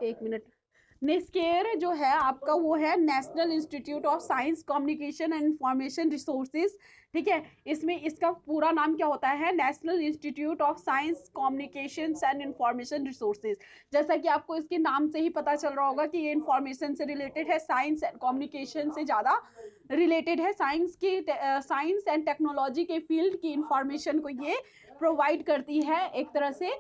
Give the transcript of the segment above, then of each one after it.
एक मिनट। नेस्केयर जो है आपका वो है National Institute of science communication and Information resources, ठीक है। इसमें इसका पूरा नाम क्या होता है, National Institute of science communication and Information resources. जैसा कि आपको इसके नाम से ही पता चल रहा होगा कि ये इंफॉर्मेशन से रिलेटेड है, साइंस एंड कम्युनिकेशन से ज़्यादा रिलेटेड है। साइंस एंड टेक्नोलॉजी के फील्ड की इंफॉर्मेशन को ये प्रोवाइड करती है, एक तरह से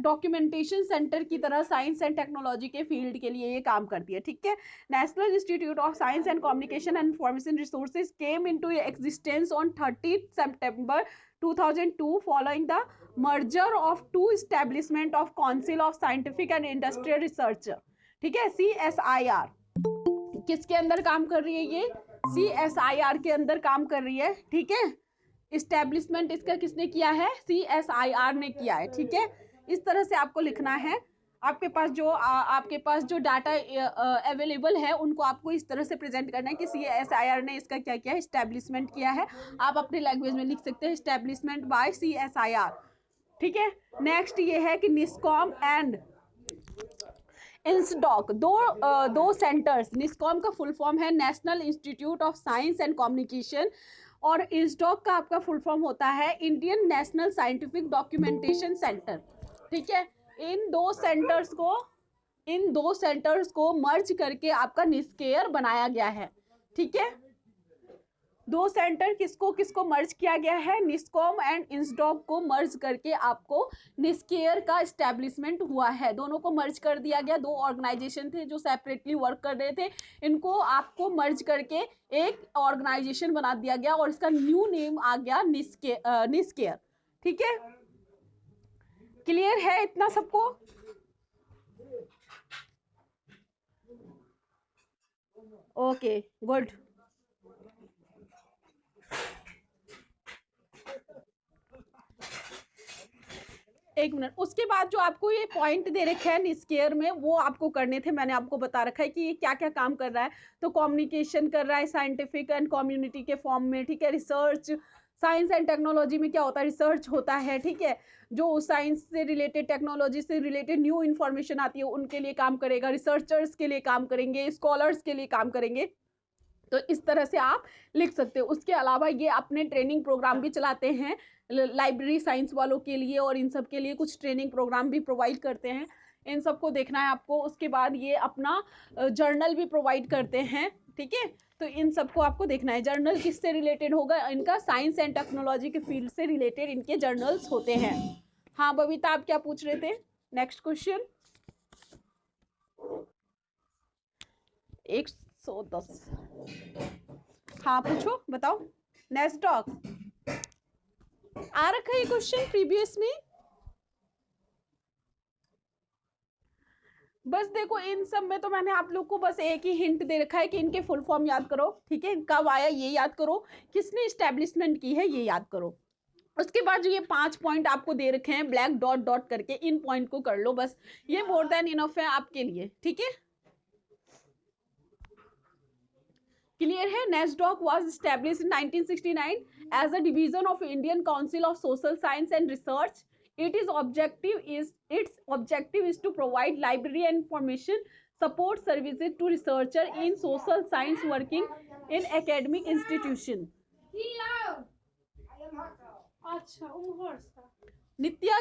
डॉक्यूमेंटेशन सेंटर की तरह साइंस एंड टेक्नोलॉजी के फील्ड के लिए ये काम करती है, ठीक है। National Institute of Science and Communication and Information Resources came into existence on 30 सितंबर 2002 following the merger of two establishment of Council of Scientific and Industrial Research, ठीक है, CSIR। किसके अंदर काम कर रही है ये, CSIR के अंदर काम कर रही है, ठीक है। इस्टेब्लिशमेंट इसका किसने किया है, CSIR ने किया है, ठीक है। इस तरह से आपको लिखना है। आपके पास जो डाटा अवेलेबल है उनको आपको इस तरह से प्रेजेंट करना है कि CSIR ने इसका क्या किया है, इस्टेब्लिशमेंट किया है। आप अपनी लैंग्वेज में लिख सकते हैं इस्टेब्लिशमेंट बाय CSIR, ठीक है। नेक्स्ट ये है कि निस्कॉम एंड इंसडॉक, दो सेंटर्स। निस्कॉम का फुल फॉर्म है National Institute of Science and communication, और इंसडॉक का आपका फुल फॉर्म होता है Indian national scientific documentation centre, ठीक है। इन दो सेंटर्स को मर्ज करके आपका निस्केयर बनाया गया है, ठीक है। दो सेंटर किसको मर्ज किया गया है, निस्कॉम एंड इंसडॉक को मर्ज करके आपको निस्केयर का एस्टेब्लिशमेंट हुआ है। दोनों को मर्ज कर दिया गया, दो ऑर्गेनाइजेशन थे जो सेपरेटली वर्क कर रहे थे, इनको आपको मर्ज करके एक ऑर्गेनाइजेशन बना दिया गया और इसका न्यू नेम आ गया निस्केयर, ठीक है। क्लियर है इतना सबको? Okay good. एक मिनट, उसके बाद जो आपको ये पॉइंट दे रखे हैं निस्केयर में वो आपको करने थे। मैंने आपको बता रखा है कि ये क्या क्या काम कर रहा है। तो कम्युनिकेशन कर रहा है साइंटिफिक एंड कम्युनिटी के फॉर्म में, ठीक है। रिसर्च, साइंस एंड टेक्नोलॉजी में क्या होता है, रिसर्च होता है, ठीक है। जो साइंस से रिलेटेड, टेक्नोलॉजी से रिलेटेड न्यू इन्फॉर्मेशन आती है उनके लिए काम करेगा, रिसर्चर्स के लिए काम करेंगे, स्कॉलर्स के लिए काम करेंगे। तो इस तरह से आप लिख सकते हो। उसके अलावा ये अपने ट्रेनिंग प्रोग्राम भी चलाते हैं लाइब्रेरी साइंस वालों के लिए, और इन सब के लिए कुछ ट्रेनिंग प्रोग्राम भी प्रोवाइड करते हैं। इन सबको देखना है आपको। उसके बाद ये अपना जर्नल भी प्रोवाइड करते हैं, ठीक है। तो इन सबको आपको देखना है। जर्नल किससे रिलेटेड होगा, इनका साइंस एंड टेक्नोलॉजी के फील्ड से रिलेटेड इनके जर्नल्स होते हैं। हाँ बबीता, आप क्या पूछ रहे थे? Next question 110। हाँ पूछो, बताओ। नेस्टॉक आ रखा है क्वेश्चन प्रीवियस में। बस देखो इन सब में तो मैंने आप लोग को बस एक ही हिंट दे रखा है कि इनके फुल फॉर्म याद करो, ठीक है। कब आया ये याद करो, किसने इस्टेब्लिशमेंट की है ये याद करो। उसके बाद जो ये 5 पॉइंट आपको दे रखे हैं ब्लैक डॉट डॉट करके, इन पॉइंट को कर लो बस, ये मोर देन इनफ है आपके लिए, ठीक है। क्लियर है? NASSDOC was established in 1969 as a division of Indian Council of Social Science and Research. Its objective is to provide library and information support services to researcher in social science working in academic institution. नित्या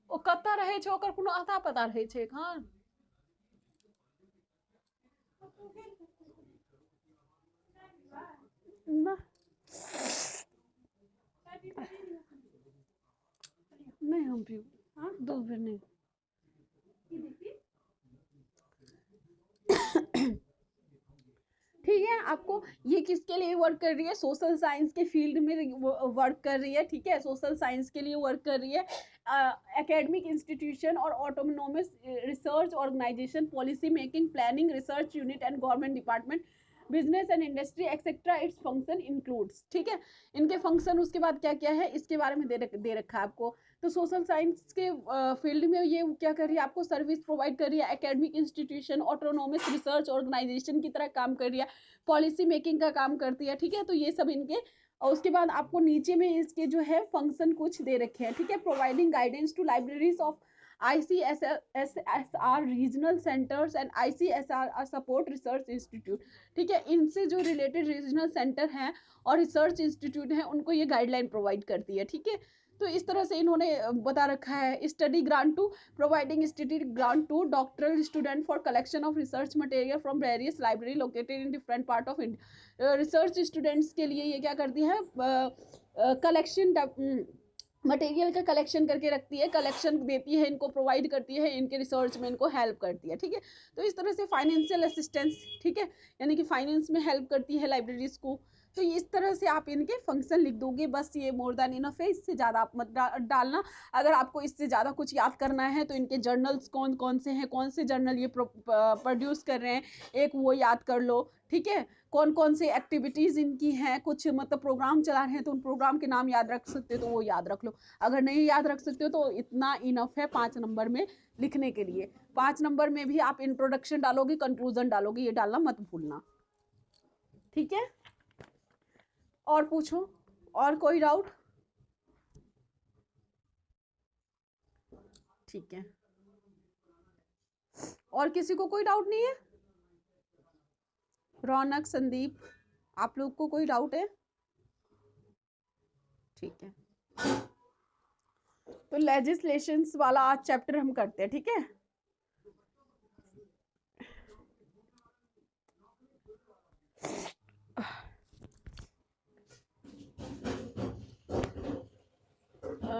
ओ कत्ता रहे छै ओकर कोनो अता पता रहे छै हाँ। ना नहीं हम भी हाँ दो फिर नहीं। ठीक है, आपको ये किसके लिए वर्क कर रही है, सोशल साइंस के फील्ड में वर्क कर रही है, ठीक है। सोशल साइंस के लिए वर्क कर रही है। एकेडमिक इंस्टीट्यूशन और autonomous research organisation, policy making, planning, research unit and government department business and industry etcetera its function includes. ठीक है, इनके फंक्शन उसके बाद क्या क्या है इसके बारे में दे रखा है आपको। तो सोशल साइंस के फील्ड में ये क्या कर रही है, आपको सर्विस प्रोवाइड कर रही है, academic institution autonomous research organisation की तरह काम कर रही है, पॉलिसी मेकिंग का काम करती है। ठीक है, तो ये सब इनके, और उसके बाद आपको नीचे में इसके जो है फंक्शन कुछ दे रखे हैं। ठीक है, providing guidance to libraries of ICSR regional centres and ICSR support research institute. ठीक है, इनसे जो रिलेटेड रीजनल सेंटर हैं और रिसर्च इंस्टीट्यूट हैं उनको ये गाइडलाइन प्रोवाइड करती है। ठीक है, तो इस तरह से इन्होंने बता रखा है। Study grant to providing study grant to doctoral student for collection of research material from various library located in different part of India. Research students के लिए ये क्या करती है, कलेक्शन मटेरियल का कलेक्शन करके रखती है, कलेक्शन देती है, इनको प्रोवाइड करती है, इनके रिसर्च में इनको हेल्प करती है। ठीक है, तो इस तरह से फाइनेंशियल असिस्टेंस, ठीक है, यानी कि फाइनेंस में हेल्प करती है लाइब्रेरीज को। तो इस तरह से आप इनके फंक्शन लिख दोगे, बस ये मोर देन इनफ है, इससे ज़्यादा आप मत डालना। अगर आपको इससे ज़्यादा कुछ याद करना है तो इनके जर्नल्स कौन कौन से हैं, कौन से जर्नल ये प्रोड्यूस कर रहे हैं, एक वो याद कर लो। ठीक है, कौन कौन से एक्टिविटीज़ इनकी हैं, कुछ मतलब प्रोग्राम चला रहे हैं तो उन प्रोग्राम के नाम याद रख सकते हो तो वो याद रख लो। अगर नहीं याद रख सकते हो तो इतना इनफ है 5 नंबर में लिखने के लिए। 5 नंबर में भी आप इंट्रोडक्शन डालोगे, कंक्लूजन डालोगे, ये डालना मत भूलना। ठीक है, और पूछो, और कोई डाउट? ठीक है, और किसी को कोई डाउट नहीं है? रौनक, संदीप, आप लोग को कोई डाउट है? ठीक है, तो लेजिस्लेशंस वाला आज चैप्टर हम करते हैं। ठीक है,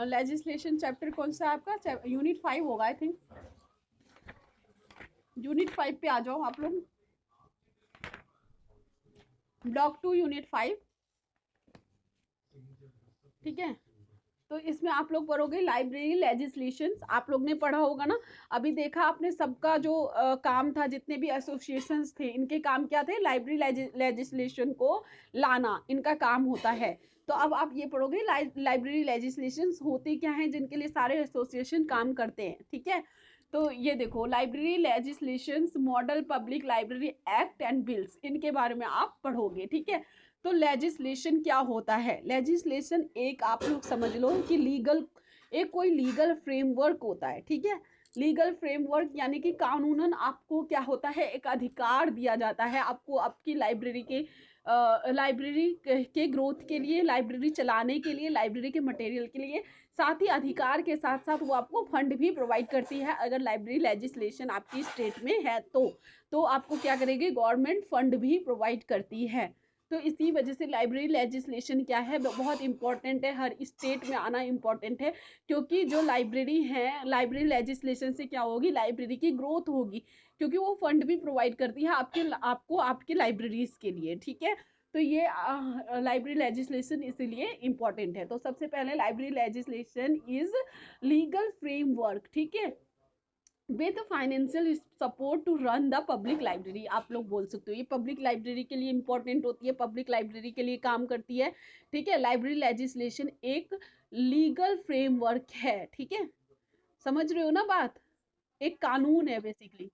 लेजिस्लेशन चैप्टर कौन सा है आपका? यूनिट 5 होगा आई थिंक। यूनिट 5 पे आ जाओ आप लोग, ब्लॉक 2 यूनिट 5। ठीक है, तो इसमें आप लोग पढ़ोगे लाइब्रेरी लेजिस्लेशंस। आप लोग ने पढ़ा होगा ना, अभी देखा आपने सबका जो काम था, जितने भी एसोसिएशंस थे इनके काम क्या थे, लाइब्रेरी लेजिस्लेशन को लाना इनका काम होता है। तो अब आप ये पढ़ोगे लाइब्रेरी लेजिस्लेशंस होती क्या हैं, जिनके लिए सारे एसोसिएशन काम करते हैं। ठीक है, तो ये देखो library legislations, model public library act and bills, इनके बारे में आप पढ़ोगे। ठीक है, तो लेजिस्लेशन क्या होता है? लेजिस्लेशन एक आप लोग समझ लो कि लीगल, एक कोई लीगल फ्रेमवर्क होता है। ठीक है, लीगल फ्रेमवर्क यानी कि कानूनन आपको क्या होता है, एक अधिकार दिया जाता है आपको आपकी लाइब्रेरी के ग्रोथ के लिए, लाइब्रेरी चलाने के लिए, लाइब्रेरी के मटेरियल के लिए। साथ ही अधिकार के साथ साथ वो आपको फंड भी प्रोवाइड करती है। अगर लाइब्रेरी लेजिस्लेशन आपकी स्टेट में है तो आपको क्या करेगी, गवर्नमेंट फंड भी प्रोवाइड करती है। तो इसी वजह से लाइब्रेरी लेजिस्लेशन क्या है, बहुत इंपॉर्टेंट है, हर स्टेट में आना इंपॉर्टेंट है। क्योंकि जो लाइब्रेरी है, लाइब्रेरी लेजिस्लेशन से क्या होगी, लाइब्रेरी की ग्रोथ होगी, क्योंकि वो फंड भी प्रोवाइड करती है आपको आपकी लाइब्रेरीज के लिए। ठीक है, तो ये लाइब्रेरी लेजिस्लेशन इसीलिए इम्पॉर्टेंट है। तो सबसे पहले library legislation is legal framework, ठीक है, with financial support to run the public library. आप लोग बोल सकते हो ये पब्लिक लाइब्रेरी के लिए इंपॉर्टेंट होती है, पब्लिक लाइब्रेरी के लिए काम करती है। ठीक है, लाइब्रेरी लेजिस्लेशन एक लीगल फ्रेमवर्क है। ठीक है, समझ रहे हो ना बात, एक कानून है बेसिकली।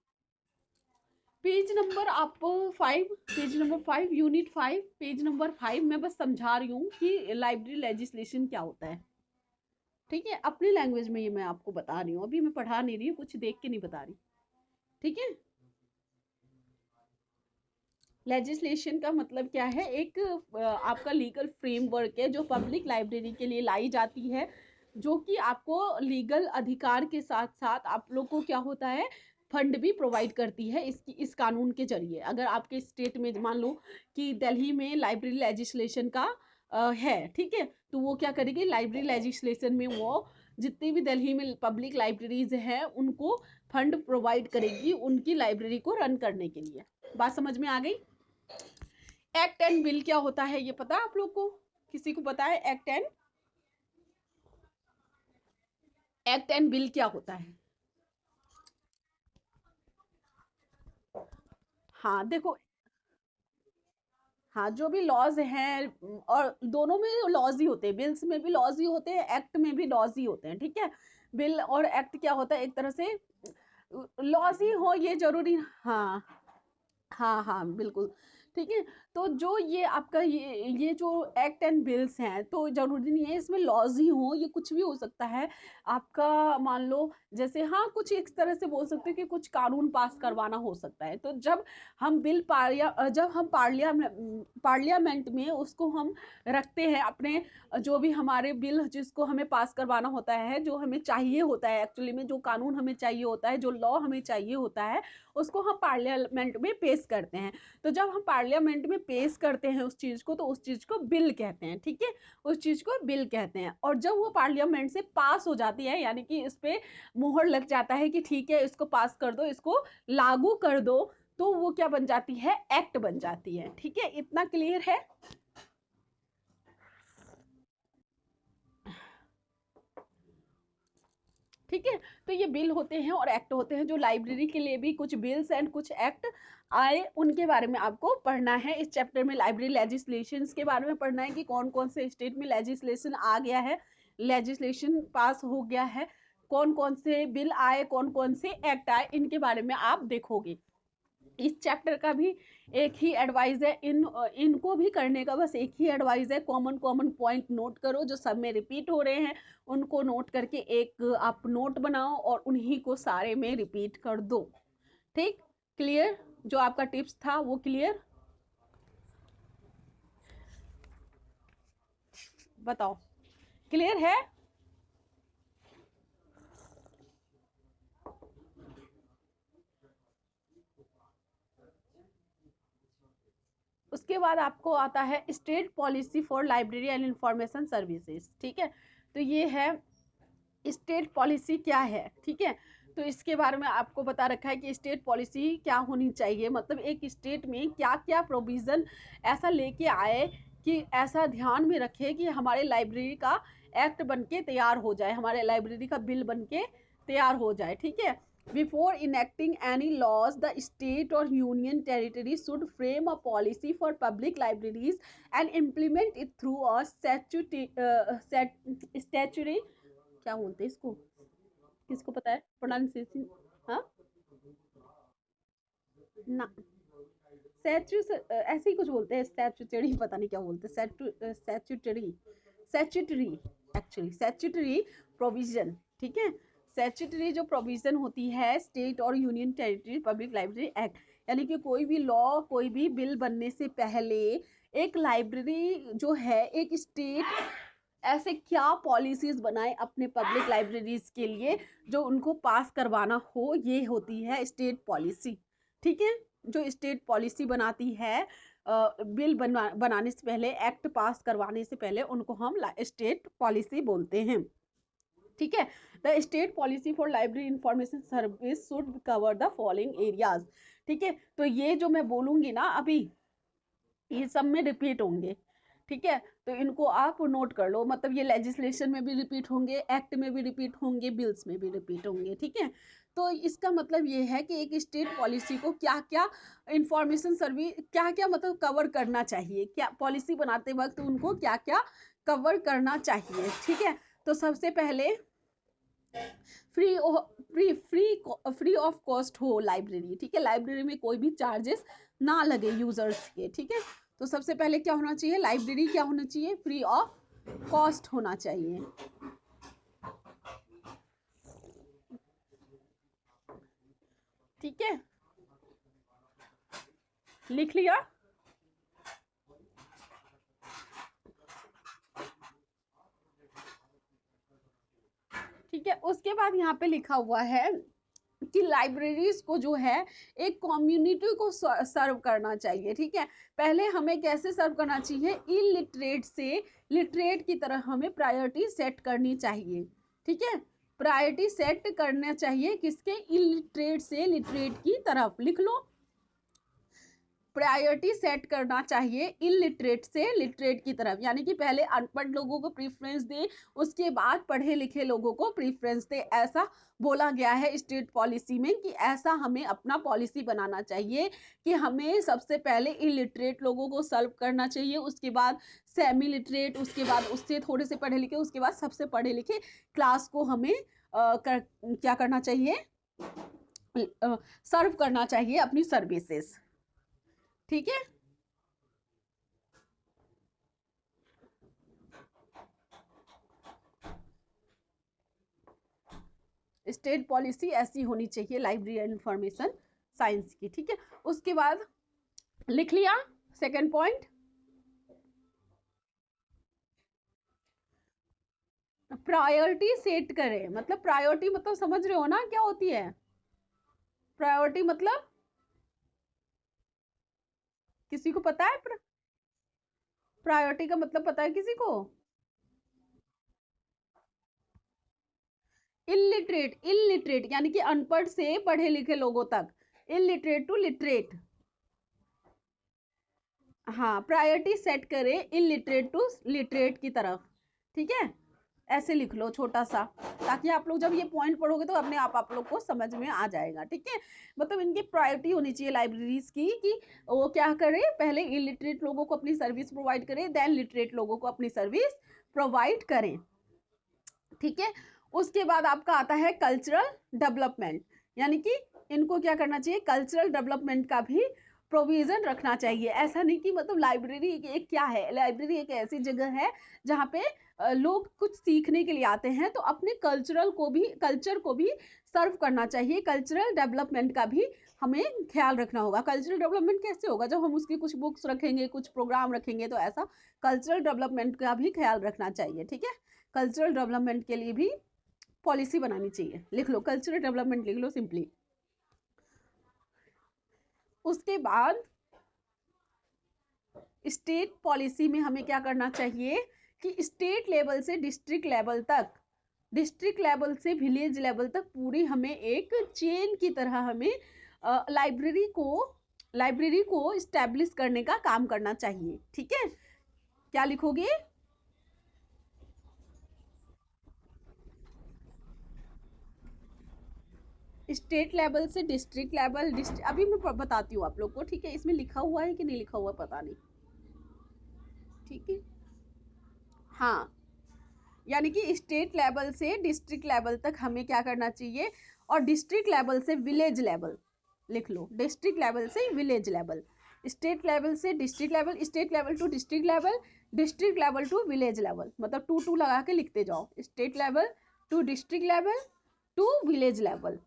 पेज नंबर आप 5, page number 5 unit 5 page number 5। मैं बस समझा रही हूँ कि लाइब्रेरी लेजिस्लेशन क्या होता है। ठीक है, अपनी लैंग्वेज में ये मैं आपको बता रही हूँ, अभी मैं पढ़ा नहीं रही हूँ, कुछ देख के नहीं बता रही। ठीक है, लेजिस्लेशन का मतलब क्या है, एक आपका लीगल फ्रेमवर्क है जो पब्लिक लाइब्रेरी के लिए लाई जाती है, जो कि आपको लीगल अधिकार के साथ साथ आप लोग को क्या होता है, फंड भी प्रोवाइड करती है इस कानून के जरिए। अगर आपके स्टेट में मान लो कि दिल्ली में लाइब्रेरी लेजिस्लेशन का है, ठीक है, तो वो क्या करेगी, लाइब्रेरी लेजिस्लेशन में वो जितनी भी दिल्ली में पब्लिक लाइब्रेरीज हैं उनको फंड प्रोवाइड करेगी उनकी लाइब्रेरी को रन करने के लिए। बात समझ में आ गई? एक्ट एंड बिल क्या होता है ये पता है आप लोग को? किसी को पता है एक्ट एंड बिल क्या होता है? हाँ देखो, हाँ, जो भी लॉज हैं, और दोनों में लॉज ही होते हैं, बिल्स में भी लॉज ही होते हैं, एक्ट में भी लॉज ही होते हैं, ठीक है। बिल और एक्ट क्या होता है, एक तरह से लॉज ही हो ये जरूरी। हाँ हाँ हाँ बिल्कुल, ठीक है। तो जो ये आपका ये जो एक्ट एंड बिल्स हैं, तो जरूरी नहीं है इसमें लॉज ही हो, ये कुछ भी हो सकता है आपका। मान लो जैसे, हाँ, कुछ एक तरह से बोल सकते हैं कि कुछ कानून पास करवाना हो सकता है। तो जब हम जब हम पार्लियामेंट में उसको हम रखते हैं अपने, जो भी हमारे बिल जिसको हमें पास करवाना होता है, जो हमें चाहिए होता है एक्चुअली में, जो कानून हमें चाहिए होता है, जो लॉ हमें चाहिए होता है, उसको हम पार्लियामेंट में पेश करते हैं। तो जब हम पार्लियामेंट में पेश करते हैं उस चीज को, तो उस चीज को बिल कहते हैं, ठीक है। उस चीज को बिल कहते हैं। और जब वो पार्लियामेंट से पास हो जाती है, यानी कि इस पे मुहर लग जाता है कि ठीक है इसको पास कर दो, इसको लागू कर दो, तो वो क्या बन जाती है, एक्ट बन जाती है, ठीक है। इतना क्लियर है। ठीक है। तो ये बिल होते हैं और एक्ट होते हैं। जो लाइब्रेरी के लिए भी कुछ बिल्स एंड कुछ एक्ट आए, उनके बारे में आपको पढ़ना है। इस चैप्टर में लाइब्रेरी लेजिस्लेशन के बारे में पढ़ना है कि कौन कौन से स्टेट में लेजिस्लेशन आ गया है, लेजिस्लेशन पास हो गया है, कौन कौन से बिल आए, कौन कौन से एक्ट आए, इनके बारे में आप देखोगे। इस चैप्टर का भी एक ही एडवाइस है, इनको भी करने का बस एक ही एडवाइस है। कॉमन कॉमन पॉइंट नोट करो, जो सब में रिपीट हो रहे हैं उनको नोट करके एक आप नोट बनाओ और उन्हीं को सारे में रिपीट कर दो। ठीक, क्लियर? जो आपका टिप्स था वो क्लियर? बताओ, क्लियर है? उसके बाद आपको आता है state policy for library and information services, ठीक है। तो ये है स्टेट पॉलिसी क्या है, ठीक है। तो इसके बारे में आपको बता रखा है कि स्टेट पॉलिसी क्या होनी चाहिए, मतलब एक स्टेट में क्या क्या प्रोविजन ऐसा लेके आए कि ऐसा ध्यान में रखे कि हमारे लाइब्रेरी का एक्ट बन के तैयार हो जाए, हमारे लाइब्रेरी का बिल बन के तैयार हो जाए, ठीक है। Before enacting any laws, the state और union territory should frame a policy for public libraries and implement it through a statutory, क्या बोलते हैं इसको, किसको पता है प्रोनाउंसिएशन? हाँ ना, स्टैचू ऐसे ही कुछ बोलते हैं, स्टैचूटरी, पता नहीं क्या बोलते हैं, statutory, statutory, actually statutory provision, ठीक है। स्टैचूटरी जो प्रोविजन होती है स्टेट और union territory public library act, यानी कि कोई भी लॉ, कोई भी बिल बनने से पहले एक लाइब्रेरी जो है, एक स्टेट ऐसे क्या पॉलिसीज बनाए अपने पब्लिक लाइब्रेरीज के लिए, जो उनको पास करवाना हो, ये होती है स्टेट पॉलिसी, ठीक है। जो स्टेट पॉलिसी बनाती है बिल बनाने से पहले, एक्ट पास करवाने से पहले, उनको हम स्टेट पॉलिसी बोलते हैं, ठीक है। The state policy for library information service should cover the following areas, ठीक है। तो ये जो मैं बोलूंगी ना अभी, ये सब में रिपीट होंगे, ठीक है। तो इनको आप नोट कर लो, मतलब ये लेजिस्लेशन में भी रिपीट होंगे, एक्ट में भी रिपीट होंगे, बिल्स में भी रिपीट होंगे, ठीक है। तो इसका मतलब ये है कि एक स्टेट पॉलिसी को क्या क्या इंफॉर्मेशन सर्विस, क्या क्या मतलब कवर करना चाहिए, क्या पॉलिसी बनाते वक्त उनको क्या क्या कवर करना चाहिए, ठीक है। तो सबसे पहले free free free free of cost हो लाइब्रेरी, ठीक है। लाइब्रेरी में कोई भी चार्जेस ना लगे यूजर्स के, ठीक है। तो सबसे पहले क्या होना चाहिए, लाइब्रेरी क्या होना चाहिए, फ्री ऑफ कॉस्ट होना चाहिए, ठीक है। लिख लिया? ठीक है। उसके बाद यहाँ पे लिखा हुआ है कि लाइब्रेरीज को जो है एक कम्युनिटी को सर्व करना चाहिए, ठीक है। पहले हमें कैसे सर्व करना चाहिए, इलिटरेट से लिटरेट की तरह हमें प्रायोरिटी सेट करनी चाहिए, ठीक है। प्रायोरिटी सेट करना चाहिए किसके, इलिटरेट से लिटरेट की तरफ, लिख लो। प्रायोरिटी सेट करना चाहिए इलिटरेट से लिटरेट की तरफ, यानी कि पहले अनपढ़ लोगों को प्रीफरेंस दे, उसके बाद पढ़े लिखे लोगों को प्रीफरेंस दे। ऐसा बोला गया है स्टेट पॉलिसी में कि ऐसा हमें अपना पॉलिसी बनाना चाहिए कि हमें सबसे पहले इलिटरेट लोगों को सर्व करना चाहिए, उसके बाद सेमी लिटरेट, उसके बाद उससे थोड़े से पढ़े लिखे, उसके बाद सबसे पढ़े लिखे क्लास को हमें क्या करना चाहिए, सर्व करना चाहिए अपनी सर्विसेज। ठीक है, स्टेट पॉलिसी ऐसी होनी चाहिए लाइब्रेरी एंड इंफॉर्मेशन साइंस की। ठीक है, उसके बाद लिख लिया सेकंड पॉइंट, प्रायोरिटी सेट करें। मतलब प्रायोरिटी मतलब समझ रहे हो ना क्या होती है प्रायोरिटी? मतलब किसी को पता है प्रायोरिटी का मतलब पता है किसी को? इलिटरेट, इलिटरेट यानी कि अनपढ़ से पढ़े लिखे लोगों तक, इलिटरेट टू लिटरेट। हाँ, प्रायोरिटी सेट करें इलिटरेट टू लिटरेट की तरफ। ठीक है, ऐसे लिख लो छोटा सा, ताकि आप लोग जब ये पॉइंट पढ़ोगे तो अपने आप लोग को समझ में आ जाएगा। ठीक है, मतलब इनकी प्रायोरिटी होनी चाहिए लाइब्रेरीज की कि वो क्या करें, पहले इलिटरेट लोगों को अपनी सर्विस प्रोवाइड करें, देन लिटरेट लोगों को अपनी सर्विस प्रोवाइड करें। ठीक है, उसके बाद आपका आता है कल्चरल डेवलपमेंट, यानी कि इनको क्या करना चाहिए, कल्चरल डेवलपमेंट का भी प्रोविजन रखना चाहिए। ऐसा नहीं कि मतलब लाइब्रेरी एक क्या है, लाइब्रेरी एक ऐसी जगह है जहाँ पे लोग कुछ सीखने के लिए आते हैं, तो अपने कल्चर को भी सर्व करना चाहिए। कल्चरल डेवलपमेंट का भी हमें ख्याल रखना होगा। कल्चरल डेवलपमेंट कैसे होगा, जब हम उसकी कुछ बुक्स रखेंगे, कुछ प्रोग्राम रखेंगे, तो ऐसा कल्चरल डेवलपमेंट का भी ख्याल रखना चाहिए। ठीक है, कल्चरल डेवलपमेंट के लिए भी पॉलिसी बनानी चाहिए। लिख लो कल्चरल डेवलपमेंट, लिख लो सिंपली। उसके बाद स्टेट पॉलिसी में हमें क्या करना चाहिए कि स्टेट लेवल से डिस्ट्रिक्ट लेवल तक, डिस्ट्रिक्ट लेवल से विलेज लेवल तक पूरी हमें एक चेन की तरह हमें लाइब्रेरी को इस्टेब्लिश करने का काम करना चाहिए। ठीक है, क्या लिखोगे? स्टेट लेवल से डिस्ट्रिक्ट लेवल, अभी मैं बताती हूँ आप लोग को। ठीक है, इसमें लिखा हुआ है कि नहीं लिखा हुआ पता नहीं। ठीक है, हाँ, यानी कि स्टेट लेवल से डिस्ट्रिक्ट लेवल तक हमें क्या करना चाहिए, और डिस्ट्रिक्ट लेवल से विलेज लेवल, लिख लो डिस्ट्रिक्ट लेवल से विलेज लेवल, स्टेट लेवल से district level, state level to district level, district level to village level, मतलब 2 लगा के लिखते जाओ, state level to district level to village level.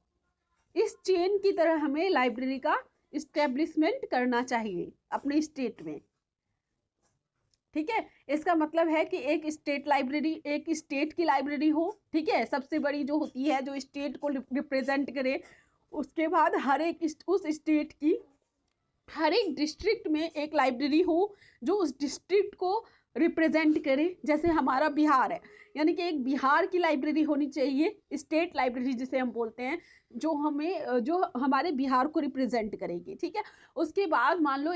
इस चेन की तरह हमें लाइब्रेरी का इस्टेब्लिशमेंट करना चाहिए अपने स्टेट में। ठीक है, इसका मतलब है कि एक स्टेट की लाइब्रेरी हो। ठीक है, सबसे बड़ी जो होती है, जो स्टेट को रिप्रेजेंट करे। उसके बाद उस स्टेट की हर एक डिस्ट्रिक्ट में एक लाइब्रेरी हो जो उस डिस्ट्रिक्ट को रिप्रेजेंट करे। जैसे हमारा बिहार है, यानी कि एक बिहार की लाइब्रेरी होनी चाहिए, स्टेट लाइब्रेरी जिसे हम बोलते हैं, जो हमारे बिहार को रिप्रेजेंट करेगी। ठीक है, उसके बाद मान लो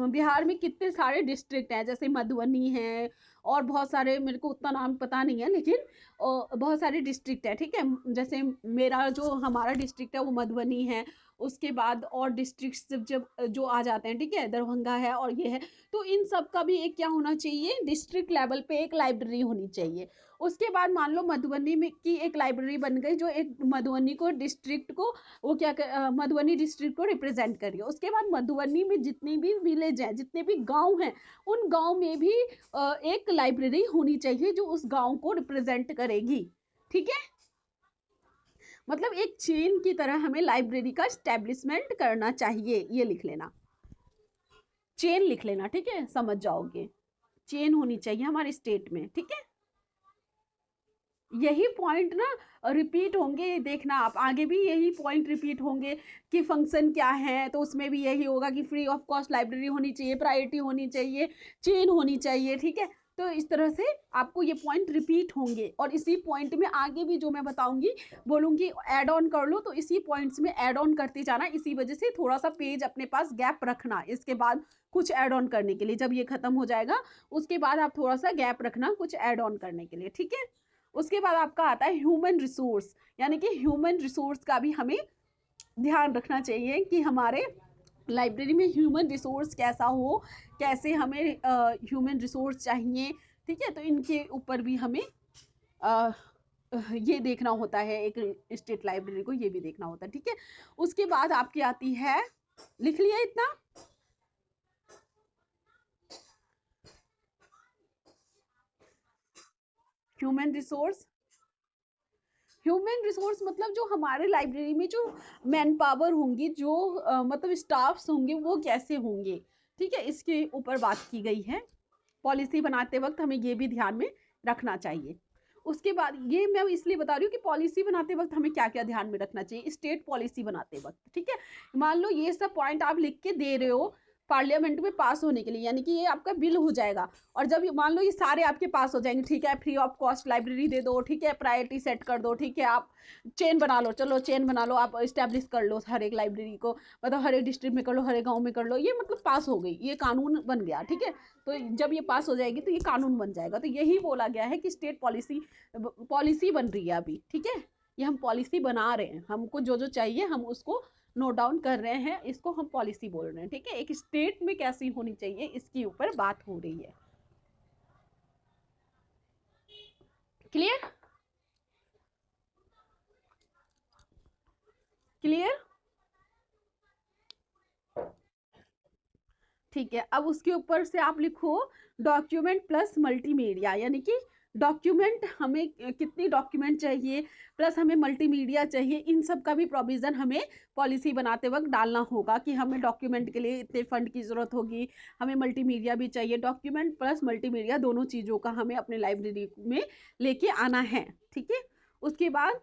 बिहार में कितने सारे डिस्ट्रिक्ट हैं, जैसे मधुबनी है और बहुत सारे, मेरे को उतना नाम पता नहीं है, लेकिन बहुत सारे डिस्ट्रिक्ट है। ठीक है, जैसे हमारा डिस्ट्रिक्ट है वो मधुबनी है। उसके बाद और डिस्ट्रिक्ट जब जो आ जाते हैं, ठीक है, दरभंगा है और ये है, तो इन सब का भी एक क्या होना चाहिए, डिस्ट्रिक्ट लेवल पे एक लाइब्रेरी होनी चाहिए। उसके बाद मान लो मधुबनी में की एक लाइब्रेरी बन गई, जो एक मधुबनी डिस्ट्रिक्ट को रिप्रेजेंट करिए। उसके बाद मधुबनी में जितने भी विलेज हैं, जितने भी गांव हैं, उन गांव में भी एक लाइब्रेरी होनी चाहिए जो उस गांव को रिप्रेजेंट करेगी। ठीक है, मतलब एक चेन की तरह हमें लाइब्रेरी का एस्टेब्लिशमेंट करना चाहिए। ये लिख लेना, चेन लिख लेना। ठीक है, समझ जाओगे, चेन होनी चाहिए हमारे स्टेट में। ठीक है, यही पॉइंट ना रिपीट होंगे, देखना आप आगे भी यही पॉइंट रिपीट होंगे कि फंक्शन क्या है, तो उसमें भी यही होगा कि फ्री ऑफ कॉस्ट लाइब्रेरी होनी चाहिए, प्रायोरिटी होनी चाहिए, चेन होनी चाहिए। ठीक है, तो इस तरह से आपको ये पॉइंट रिपीट होंगे और इसी पॉइंट में आगे भी जो मैं बताऊंगी बोलूंगी ऐड ऑन कर लो, तो इसी पॉइंट्स में ऐड ऑन करते जाना। इसी वजह से थोड़ा सा पेज अपने पास गैप रखना इसके बाद कुछ ऐड ऑन करने के लिए। जब ये खत्म हो जाएगा उसके बाद आप थोड़ा सा गैप रखना कुछ ऐड ऑन करने के लिए, ठीक है। उसके बाद आपका आता है ह्यूमन रिसोर्स, यानी कि ह्यूमन रिसोर्स का भी हमें ध्यान रखना चाहिए कि हमारे लाइब्रेरी में ह्यूमन रिसोर्स कैसा हो, कैसे हमें ह्यूमन रिसोर्स चाहिए, ठीक है। तो इनके ऊपर भी हमें ये देखना होता है, एक स्टेट लाइब्रेरी को ये भी देखना होता है, ठीक है। उसके बाद आपकी आती है, लिख लिया इतना, ह्यूमन रिसोर्स। ह्यूमन रिसोर्स मतलब जो हमारे लाइब्रेरी में जो मैन पावर होंगी, जो मतलब स्टाफ्स होंगे वो कैसे होंगे, ठीक है, इसके ऊपर बात की गई है। पॉलिसी बनाते वक्त हमें ये भी ध्यान में रखना चाहिए। उसके बाद ये मैं इसलिए बता रही हूँ कि पॉलिसी बनाते वक्त हमें क्या क्या ध्यान में रखना चाहिए स्टेट पॉलिसी बनाते वक्त, ठीक है। मान लो ये सब पॉइंट आप लिख के दे रहे हो पार्लियामेंट में पास होने के लिए, यानी कि ये आपका बिल हो जाएगा, और जब मान लो ये सारे आपके पास हो जाएंगे, ठीक है, फ्री ऑफ कॉस्ट लाइब्रेरी दे दो, ठीक है, प्रायोरिटी सेट कर दो, ठीक है, आप चेन बना लो, चलो चेन बना लो, आप इस्टेब्लिश कर लो हर एक लाइब्रेरी को, मतलब हर एक डिस्ट्रिक्ट में कर लो, हर एक गाँव में कर लो, ये मतलब पास हो गई, ये कानून बन गया, ठीक है। तो जब ये पास हो जाएगी तो ये कानून बन जाएगा। तो यही बोला गया है कि स्टेट पॉलिसी बन रही है अभी, ठीक है, ये हम पॉलिसी बना रहे हैं, हमको जो जो चाहिए हम उसको नोट डाउन कर रहे हैं, इसको हम पॉलिसी बोल रहे हैं, ठीक है। एक स्टेट में कैसी होनी चाहिए इसके ऊपर बात हो रही है। क्लियर? क्लियर? ठीक है। अब उसके ऊपर से आप लिखो डॉक्यूमेंट प्लस मल्टीमीडिया, यानी कि डॉक्यूमेंट हमें कितनी डॉक्यूमेंट चाहिए, प्लस हमें मल्टीमीडिया चाहिए, इन सब का भी प्रोविज़न हमें पॉलिसी बनाते वक्त डालना होगा कि हमें डॉक्यूमेंट के लिए इतने फंड की ज़रूरत होगी, हमें मल्टीमीडिया भी चाहिए। डॉक्यूमेंट प्लस मल्टीमीडिया दोनों चीज़ों का हमें अपने लाइब्रेरी में लेके आना है, ठीक है। उसके बाद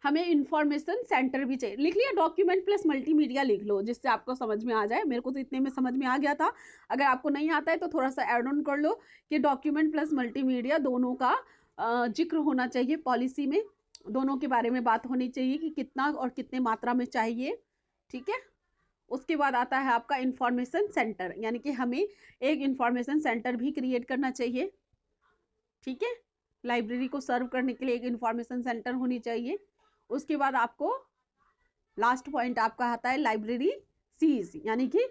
हमें इंफॉर्मेशन सेंटर भी चाहिए। लिख लिया डॉक्यूमेंट प्लस मल्टीमीडिया लिख लो, जिससे आपको समझ में आ जाए। मेरे को तो इतने में समझ में आ गया था, अगर आपको नहीं आता है तो थोड़ा सा ऐड ऑन कर लो कि डॉक्यूमेंट प्लस मल्टीमीडिया दोनों का जिक्र होना चाहिए पॉलिसी में, दोनों के बारे में बात होनी चाहिए कि कितना और कितने मात्रा में चाहिए, ठीक है। उसके बाद आता है आपका इंफॉर्मेशन सेंटर, यानी कि हमें एक इंफॉर्मेशन सेंटर भी क्रिएट करना चाहिए, ठीक है। लाइब्रेरी को सर्व करने के लिए एक इंफॉर्मेशन सेंटर होनी चाहिए। उसके बाद आपको लास्ट पॉइंट आपका आता है लाइब्रेरी सीज, यानी कि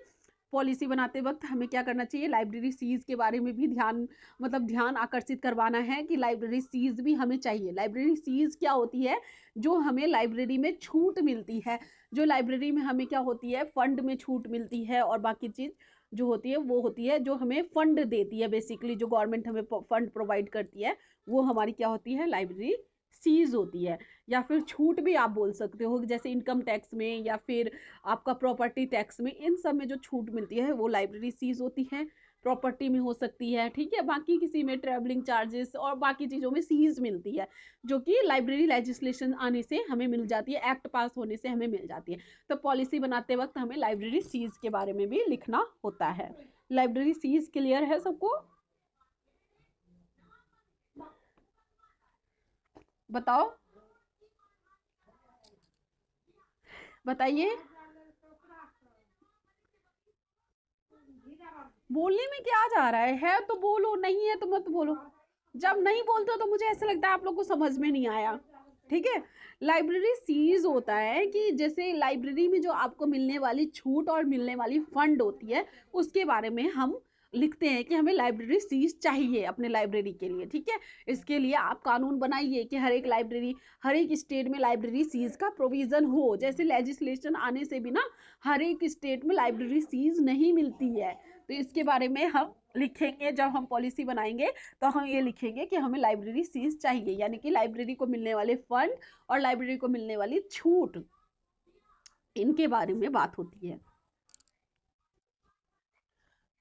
पॉलिसी बनाते वक्त हमें क्या करना चाहिए, लाइब्रेरी सीज के बारे में भी ध्यान आकर्षित करवाना है कि लाइब्रेरी सीज भी हमें चाहिए। लाइब्रेरी सीज क्या होती है, जो हमें लाइब्रेरी में छूट मिलती है, जो लाइब्रेरी में हमें क्या होती है, फंड में छूट मिलती है, और बाकी चीज़ जो होती है वो होती है जो हमें फंड देती है, बेसिकली जो गवर्नमेंट हमें फंड प्रोवाइड करती है वो हमारी क्या होती है, लाइब्रेरी सीज होती है। या फिर छूट भी आप बोल सकते हो, जैसे इनकम टैक्स में या फिर आपका प्रॉपर्टी टैक्स में, इन सब में जो छूट मिलती है वो लाइब्रेरी सीज होती है। प्रॉपर्टी में हो सकती है, ठीक है, बाकी किसी में ट्रैवलिंग चार्जेस और बाकी चीज़ों में सीज मिलती है, जो कि लाइब्रेरी लेजिस्लेशन आने से हमें मिल जाती है, एक्ट पास होने से हमें मिल जाती है। तो पॉलिसी बनाते वक्त हमें लाइब्रेरी सीज के बारे में भी लिखना होता है। लाइब्रेरी सीज क्लियर है सबको? बताओ, बताइए। बोलने में क्या जा रहा है तो बोलो, नहीं है तो मत बोलो। जब नहीं बोलते हो तो मुझे ऐसा लगता है आप लोग को समझ में नहीं आया, ठीक है। लाइब्रेरी सीज होता है कि जैसे लाइब्रेरी में जो आपको मिलने वाली छूट और मिलने वाली फंड होती है उसके बारे में हम लिखते हैं कि हमें लाइब्रेरी सीज चाहिए अपने लाइब्रेरी के लिए, ठीक है। इसके लिए आप कानून बनाइए कि हर एक स्टेट में लाइब्रेरी सीज का प्रोविजन हो। जैसे लेजिस्लेशन आने से भी ना हर एक स्टेट में लाइब्रेरी सीज नहीं मिलती है, तो इसके बारे में हम लिखेंगे। जब हम पॉलिसी बनाएंगे तो हम ये लिखेंगे कि हमें लाइब्रेरी सीज चाहिए, यानी कि लाइब्रेरी को मिलने वाले फंड और लाइब्रेरी को मिलने वाली छूट, इनके बारे में बात होती है।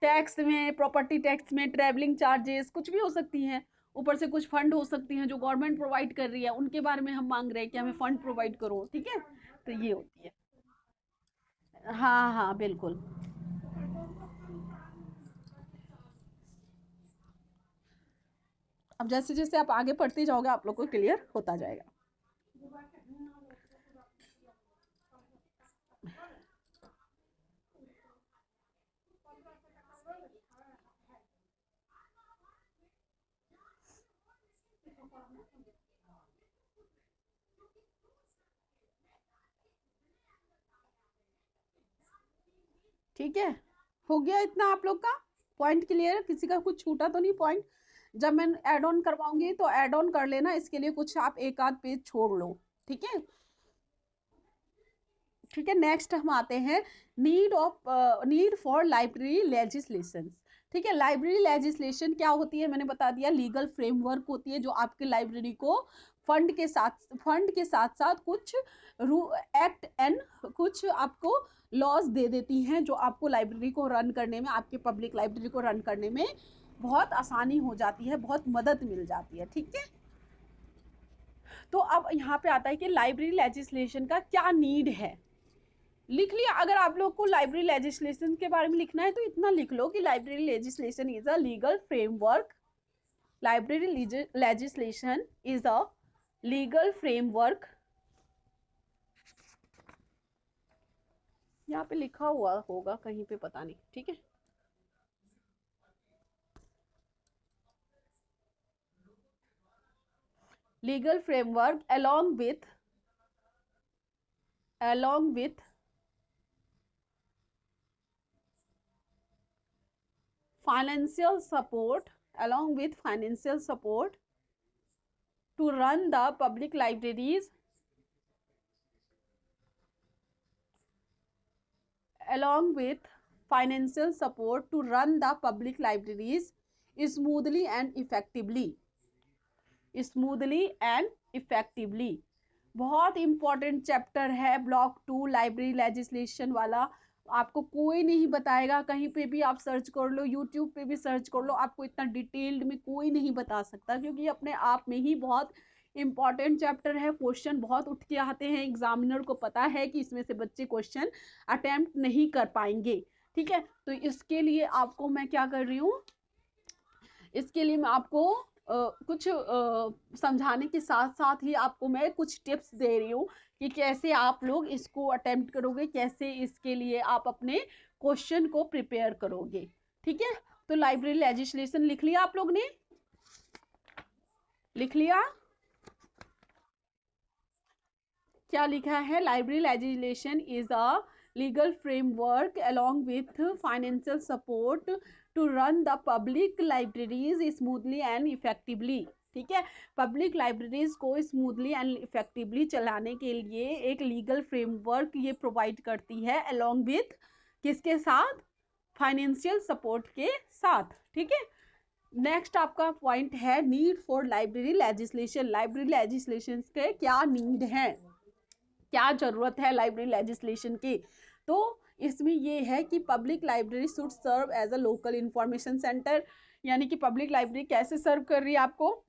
टैक्स में, प्रॉपर्टी टैक्स में, ट्रैवलिंग चार्जेस कुछ भी हो सकती हैं, ऊपर से कुछ फंड हो सकती हैं जो गवर्नमेंट प्रोवाइड कर रही है, उनके बारे में हम मांग रहे हैं कि हमें फंड प्रोवाइड करो, ठीक है। तो ये होती है। हाँ हाँ बिल्कुल। अब जैसे जैसे आप आगे पढ़ते जाओगे आप लोग को क्लियर होता जाएगा। ठीक है, हो गया इतना आप लोग का पॉइंट क्लियर? किसी का कुछ छूटा तो नहीं पॉइंट? जब मैं ऐड ऑन करवाऊंगी तो ऐड ऑन कर लेना, इसके लिए कुछ आप एक आध पेज छोड़ लो। ठीक है, ठीक है। नेक्स्ट हम आते हैं नीड फॉर लाइब्रेरी लेजिस्लेशन। ठीक है, लाइब्रेरी लेजिस्लेशन क्या होती है मैंने बता दिया, लीगल फ्रेमवर्क होती है जो आपके लाइब्रेरी को फंड के साथ साथ कुछ एक्ट एंड कुछ आपको लॉज दे देती हैं जो आपको लाइब्रेरी को रन करने में, आपके पब्लिक लाइब्रेरी को रन करने में बहुत आसानी हो जाती है, बहुत मदद मिल जाती है। ठीक है, तो अब यहाँ पे आता है कि लाइब्रेरी लेजिस्लेशन का क्या नीड है। लिख लिया? अगर आप लोग को लाइब्रेरी लेजिस्लेशन के बारे में लिखना है तो इतना लिख लो कि library legislation is a legal framework. Library legislation is a legal framework, यहाँ पे लिखा हुआ होगा कहीं पे, पता नहीं। ठीक है, legal framework along with financial support to run the public libraries smoothly and effectively। बहुत इंपॉर्टेंट चैप्टर है ब्लॉक 2 लाइब्रेरी लेजिस्लेशन वाला। आपको कोई नहीं बताएगा, कहीं पे भी आप सर्च कर लो, यूट्यूब पे भी सर्च कर लो, आपको इतना डिटेल्ड में कोई नहीं बता सकता, क्योंकि अपने आप में ही बहुत इंपॉर्टेंट चैप्टर है। क्वेश्चन बहुत उठ के आते हैं, एग्जामिनर को पता है कि इसमें से बच्चे क्वेश्चन अटेम्प्ट नहीं कर पाएंगे। ठीक है, तो इसके लिए आपको मैं क्या कर रही हूँ, इसके लिए मैं आपको कुछ समझाने के साथ साथ ही आपको मैं कुछ टिप्स दे रही हूँ कि कैसे आप लोग इसको अटेम्प्ट करोगे, कैसे इसके लिए आप अपने क्वेश्चन को प्रिपेयर करोगे। ठीक है, तो लाइब्रेरी लेजिस्लेशन लिख लिया आप लोग ने? लिख लिया? क्या लिखा है? Library legislation is a legal framework along with financial support to run the public libraries smoothly and effectively। ठीक है, पब्लिक लाइब्रेरीज को स्मूथली एंड इफेक्टिवली चलाने के लिए एक लीगल फ्रेमवर्क ये प्रोवाइड करती है, along with किसके साथ? फाइनेंशियल सपोर्ट के साथ। ठीक है, नेक्स्ट आपका पॉइंट है need for library legislation. Library legislation के क्या नीड है, क्या जरूरत है लाइब्रेरी लेजिस्लेशन की? तो इसमें ये है कि public library should serve as a local information centre. यानी कि पब्लिक लाइब्रेरी कैसे सर्व कर रही है आपको?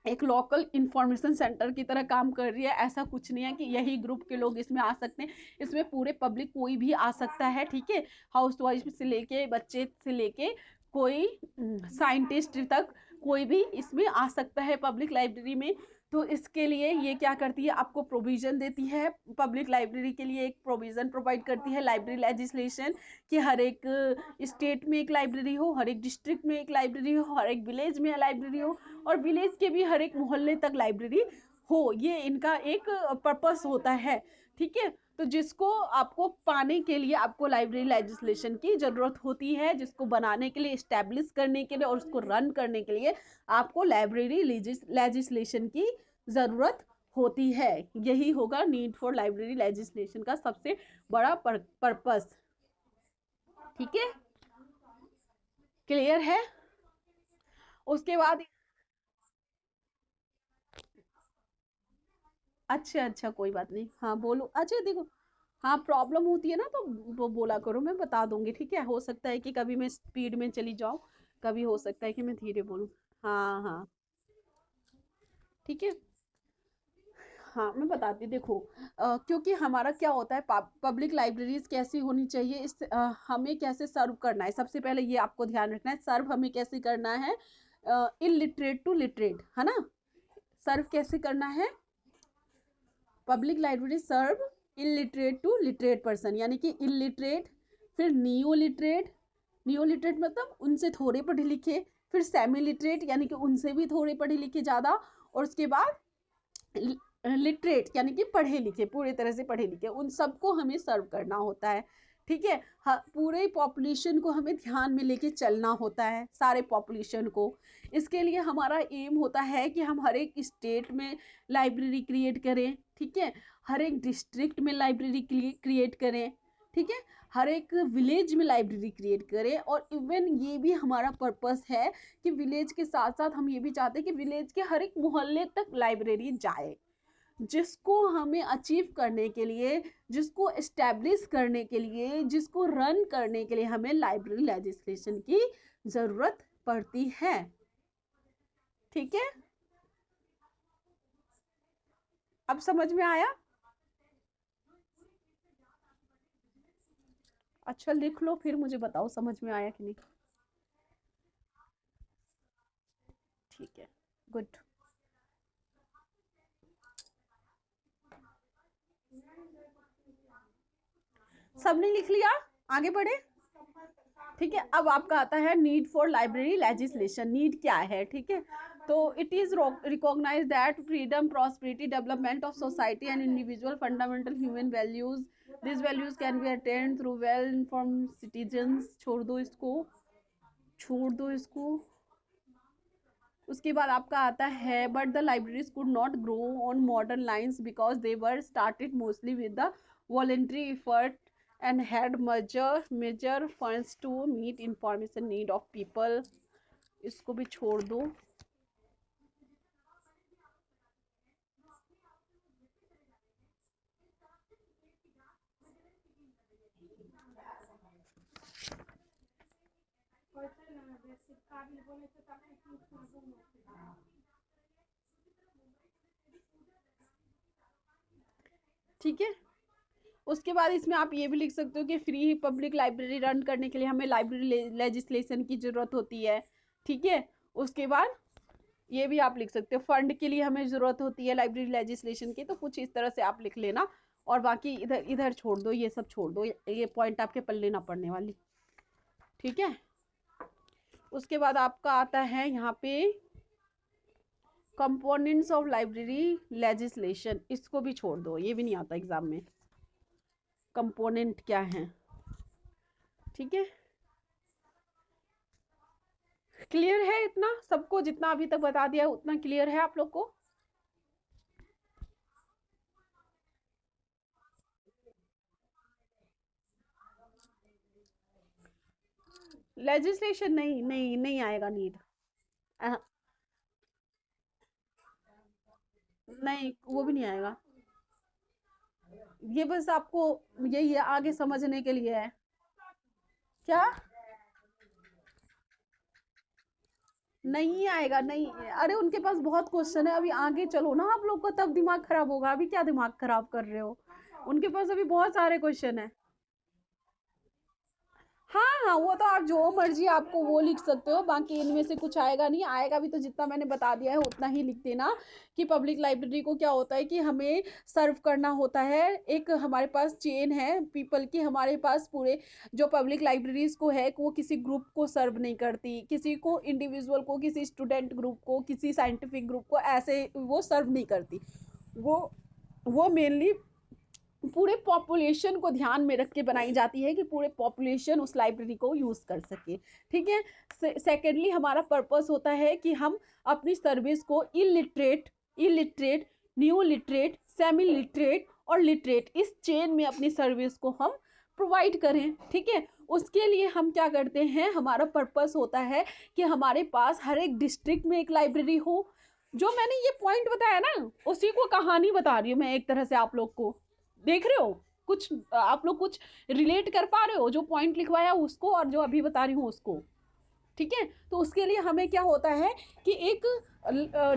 एक लोकल इंफॉर्मेशन सेंटर की तरह काम कर रही है। ऐसा कुछ नहीं है कि यही ग्रुप के लोग इसमें आ सकते हैं, इसमें पूरे पब्लिक कोई भी आ सकता है। ठीक है, हाउस वाइफ से लेके बच्चे से लेके कोई साइंटिस्ट तक कोई भी इसमें आ सकता है पब्लिक लाइब्रेरी में। तो इसके लिए ये क्या करती है, आपको प्रोविजन देती है, पब्लिक लाइब्रेरी के लिए एक प्रोविजन प्रोवाइड करती है लाइब्रेरी लेजिस्लेशन कि हर एक स्टेट में एक लाइब्रेरी हो, हर एक डिस्ट्रिक्ट में एक लाइब्रेरी हो, हर एक विलेज में लाइब्रेरी हो, और विलेज के भी हर एक मोहल्ले तक लाइब्रेरी हो। ये इनका एक पर्पस होता है। ठीक है, तो जिसको आपको पाने के लिए आपको लाइब्रेरी लेजिस्लेशन की जरूरत होती है, जिसको बनाने के लिए, एस्टेब्लिश करने के लिए और उसको रन करने के लिए आपको लाइब्रेरी लेजिस्लेशन की जरूरत होती है। यही होगा नीड फॉर लाइब्रेरी लेजिस्लेशन का सबसे बड़ा पर्पस। ठीक है, क्लियर है? उसके बाद अच्छा अच्छा कोई बात नहीं, हाँ बोलो। अच्छा देखो, हाँ प्रॉब्लम होती है ना तो वो बोला करो, मैं बता दूंगी। ठीक है, हो सकता है कि कभी मैं स्पीड में चली जाऊँ, कभी हो सकता है कि मैं धीरे बोलूँ। हाँ हाँ, ठीक है। हाँ मैं बताती, देखो क्योंकि हमारा क्या होता है, पब्लिक लाइब्रेरीज कैसी होनी चाहिए, हमें कैसे सर्व करना है, सबसे पहले ये आपको ध्यान रखना है। सर्व हमें कैसे करना है, इलिटरेट टू लिटरेट, है ना। सर्व कैसे करना है, public library serve illiterate to literate person, यानी कि इलिटरेट, फिर नियो लिटरेट, नियो लिटरेट मतलब उनसे थोड़े पढ़े लिखे, फिर सेमी लिटरेट यानी कि उनसे भी थोड़े पढ़े लिखे ज़्यादा, और उसके बाद लिटरेट यानी कि पढ़े लिखे, पूरी तरह से पढ़े लिखे, उन सबको हमें सर्व करना होता है। ठीक है, पूरे पॉपुलेशन को हमें ध्यान में लेके चलना होता है, सारे पॉपुलेशन को। इसके लिए हमारा एम होता है कि हम हर एक स्टेट में लाइब्रेरी क्रिएट करें, ठीक है, हर एक डिस्ट्रिक्ट में लाइब्रेरी क्रिएट करें, ठीक है, हर एक विलेज में लाइब्रेरी क्रिएट करें। और इवन ये भी हमारा पर्पस है कि विलेज के साथ साथ हम ये भी चाहते हैं कि विलेज के हर एक मोहल्ले तक लाइब्रेरी जाए, जिसको हमें अचीव करने के लिए, जिसको एस्टेब्लिश करने के लिए, जिसको रन करने के लिए हमें लाइब्रेरी लेजिस्लेशन की जरूरत पड़ती है। ठीक है, अब समझ में आया? अच्छा लिख लो, फिर मुझे बताओ समझ में आया कि नहीं। ठीक है, गुड। सबने लिख लिया, आगे बढ़े। ठीक है, अब आपका आता है need for library legislation. Need क्या है, ठीक है, तो it is recognise that freedom, prosperity, development of society and individual fundamental human values, this values can be attend through well informed citizens. छोड़ दो इसको, छोड़ दो इसको। उसके बाद आपका आता है but the libraries could not grow on modern lines because they were started mostly with the voluntary effort and had major funds to meet information need of people। इसको भी छोड़ दो। ठीक है, उसके बाद इसमें आप ये भी लिख सकते हो कि फ्री पब्लिक लाइब्रेरी रन करने के लिए हमें लाइब्रेरी लेजिस्लेशन की जरूरत होती है। ठीक है, उसके बाद ये भी आप लिख सकते हो फंड के लिए हमें जरूरत होती है लाइब्रेरी लेजिस्लेशन की। तो कुछ इस तरह से आप लिख लेना, और बाकी इधर इधर छोड़ दो, ये सब छोड़ दो, ये पॉइंट आपके पल्ले ना पड़ने वाली। ठीक है, उसके बाद आपका आता है यहाँ पे कंपोनेंट्स ऑफ लाइब्रेरी लेजिस्लेशन। इसको भी छोड़ दो, ये भी नहीं आता एग्जाम में, कंपोनेंट क्या है। ठीक है, क्लियर है इतना सबको, जितना अभी तक बता दिया उतना क्लियर है आप लोग को? लेजिस्लेशन नहीं नहीं नहीं आएगा नीड, नहीं वो भी नहीं आएगा। ये बस आपको यही है, आगे समझने के लिए है। क्या नहीं आएगा? नहीं, अरे उनके पास बहुत क्वेश्चन है, अभी आगे चलो ना आप लोग को, तब दिमाग खराब होगा। अभी क्या दिमाग खराब कर रहे हो, उनके पास अभी बहुत सारे क्वेश्चन है। हाँ हाँ, वो तो आप जो मर्जी आपको वो लिख सकते हो, बाकी इनमें से कुछ आएगा नहीं। आएगा भी तो जितना मैंने बता दिया है उतना ही लिख देना, कि पब्लिक लाइब्रेरी को क्या होता है कि हमें सर्व करना होता है। एक हमारे पास चेन है पीपल की, हमारे पास पूरे जो पब्लिक लाइब्रेरीज को है वो किसी ग्रुप को सर्व नहीं करती, किसी को इंडिविजुअल को, किसी स्टूडेंट ग्रुप को, किसी साइंटिफिक ग्रुप को, ऐसे वो सर्व नहीं करती। वो मेनली पूरे पॉपुलेशन को ध्यान में रख के बनाई जाती है कि पूरे पॉपुलेशन उस लाइब्रेरी को यूज कर सके। ठीक है, सेकेंडली हमारा पर्पस होता है कि हम अपनी सर्विस को illiterate, new literate, semi literate और लिटरेट, इस चेन में अपनी सर्विस को हम प्रोवाइड करें। ठीक है, उसके लिए हम क्या करते हैं, हमारा पर्पस होता है कि हमारे पास हर एक डिस्ट्रिक्ट में एक लाइब्रेरी हो। जो मैंने ये पॉइंट बताया ना, उसी को कहानी बता रही हूँ मैं एक तरह से आप लोग को। देख रहे हो कुछ, आप लोग कुछ रिलेट कर पा रहे हो, जो पॉइंट लिखवाया उसको और जो अभी बता रही हूँ उसको? ठीक है। तो उसके लिए हमें क्या होता है कि एक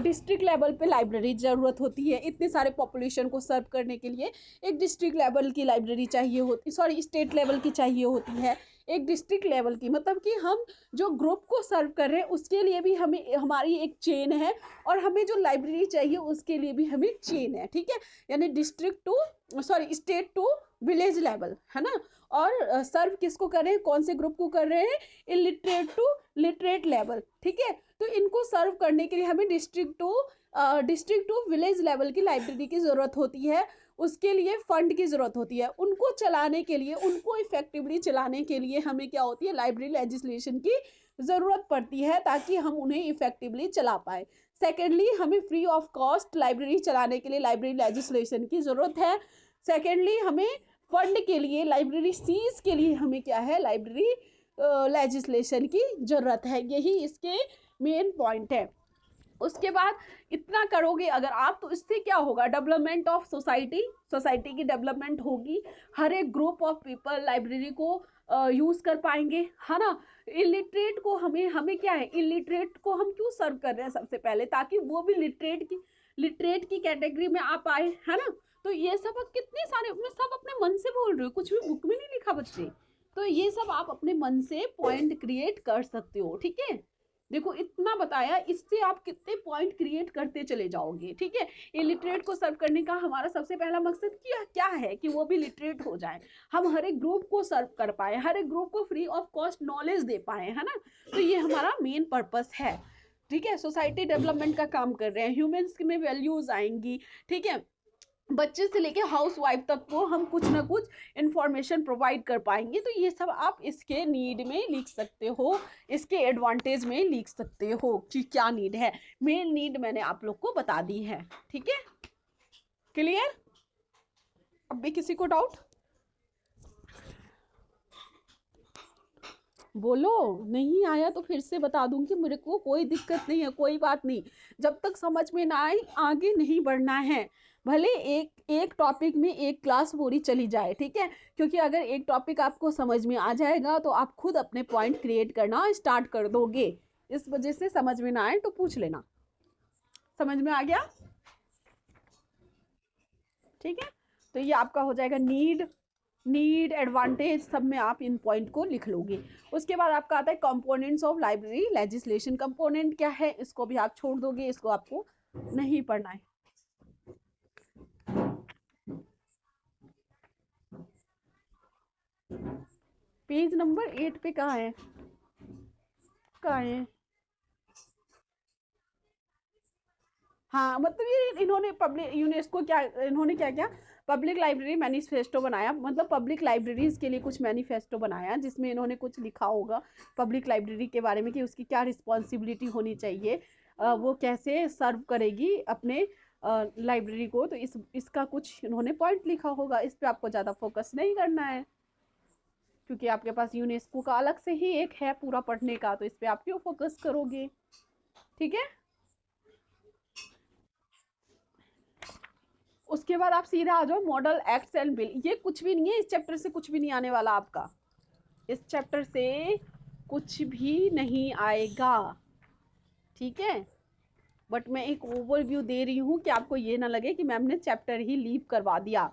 डिस्ट्रिक्ट लेवल पे लाइब्रेरी ज़रूरत होती है, इतने सारे पॉपुलेशन को सर्व करने के लिए एक डिस्ट्रिक्ट लेवल की लाइब्रेरी चाहिए होती, सॉरी स्टेट लेवल की चाहिए होती है, एक डिस्ट्रिक्ट लेवल की, मतलब कि हम जो ग्रुप को सर्व कर रहे हैं उसके लिए भी हमें हमारी एक चेन है, और हमें जो लाइब्रेरी चाहिए उसके लिए भी हमें चेन है, ठीक है। यानी district to sorry state to village level, है ना। और सर्व किसको कर रहे हैं, कौन से ग्रुप को कर रहे हैं, इलिटरेट टू लिटरेट लेवल, ठीक है। तो इनको सर्व करने के लिए हमें डिस्ट्रिक्ट टू विलेज लेवल की लाइब्रेरी की ज़रूरत होती है। उसके लिए फंड की ज़रूरत होती है, उनको चलाने के लिए, उनको इफेक्टिवली चलाने के लिए हमें क्या होती है, लाइब्रेरी लेजिस्लेशन की ज़रूरत पड़ती है, ताकि हम उन्हें इफेक्टिवली चला पाए। सेकेंडली, हमें फ्री ऑफ कॉस्ट लाइब्रेरी चलाने के लिए लाइब्रेरी लेजिस्लेशन की ज़रूरत है। सेकेंडली, हमें फंड के लिए, लाइब्रेरी सीज के लिए हमें क्या है, लाइब्रेरी लेजिस्लेशन की ज़रूरत है। यही इसके मेन पॉइंट है। उसके बाद इतना करोगे अगर आप, तो इससे क्या होगा, डेवलपमेंट ऑफ सोसाइटी, सोसाइटी की डेवलपमेंट होगी, हर एक ग्रुप ऑफ पीपल लाइब्रेरी को यूज कर पाएंगे, है ना। इलिटरेट को हमें क्या है, इलिटरेट को हम क्यों सर्व कर रहे हैं सबसे पहले, ताकि वो भी लिटरेट की कैटेगरी में आप आए, है ना। तो ये सब कितने सारे, मैं सब अपने मन से बोल रही हूँ, कुछ भी बुक में नहीं लिखा बच्चे। तो ये सब आप अपने मन से पॉइंट क्रिएट कर सकते हो, ठीक है। देखो इतना बताया, इससे आप कितने पॉइंट क्रिएट करते चले जाओगे, ठीक है। इलिटरेट को सर्व करने का हमारा सबसे पहला मकसद क्या है कि वो भी लिटरेट हो जाए, हम हर एक ग्रुप को सर्व कर पाए, हर एक ग्रुप को फ्री ऑफ कॉस्ट नॉलेज दे पाए, है ना। तो ये हमारा मेन पर्पस है, ठीक है। सोसाइटी डेवलपमेंट का काम कर रहे हैं, ह्यूमंस में वैल्यूज आएंगी, ठीक है। बच्चे से लेके हाउस वाइफ तक को हम कुछ ना कुछ इंफॉर्मेशन प्रोवाइड कर पाएंगे। तो ये सब आप इसके नीड में लिख सकते हो, इसके एडवांटेज में लिख सकते हो कि क्या नीड है। मेन नीड मैंने आप लोग को बता दी है, ठीक है। क्लियर? अब भी किसी को डाउट बोलो, नहीं आया तो फिर से बता दूंगी, मेरे को कोई दिक्कत नहीं है, कोई बात नहीं। जब तक समझ में ना आए आगे नहीं बढ़ना है, भले एक टॉपिक में एक क्लास पूरी चली जाए, ठीक है। क्योंकि अगर एक टॉपिक आपको समझ में आ जाएगा तो आप खुद अपने पॉइंट क्रिएट करना स्टार्ट कर दोगे। इस वजह से समझ में ना आए तो पूछ लेना। समझ में आ गया? ठीक है। तो ये आपका हो जाएगा नीड एडवांटेज, सब में आप इन पॉइंट को लिख लोगे। उसके बाद आपका आता है components of library legislation. Component क्या है, इसको भी आप छोड़ दोगे, इसको आपको नहीं पढ़ना है। पेज नंबर 8 पे कहाँ है, हाँ, मतलब ये इन्होंने पब्लिक यूनेस्को क्या, इन्होंने क्या किया, पब्लिक लाइब्रेरी मैनिफेस्टो बनाया, मतलब पब्लिक लाइब्रेरीज के लिए कुछ मैनिफेस्टो बनाया, जिसमें इन्होंने कुछ लिखा होगा पब्लिक लाइब्रेरी के बारे में कि उसकी क्या रिस्पॉन्सिबिलिटी होनी चाहिए, वो कैसे सर्व करेगी अपने लाइब्रेरी को। तो इसका कुछ इन्होंने पॉइंट लिखा होगा, इस पर आपको ज़्यादा फोकस नहीं करना है, क्योंकि आपके पास यूनेस्को का अलग से ही एक है पूरा पढ़ने का, तो इस पर आप क्यों फोकस करोगे, ठीक है। उसके बाद आप सीधा आ जाओ मॉडल एक्ट्स एंड बिल। ये कुछ भी नहीं है, इस चैप्टर से कुछ भी नहीं आने वाला आपका, इस चैप्टर से कुछ भी नहीं आएगा, ठीक है। बट मैं एक ओवरव्यू दे रही हूँ कि आपको ये ना लगे कि मैम ने चैप्टर ही लीव करवा दिया।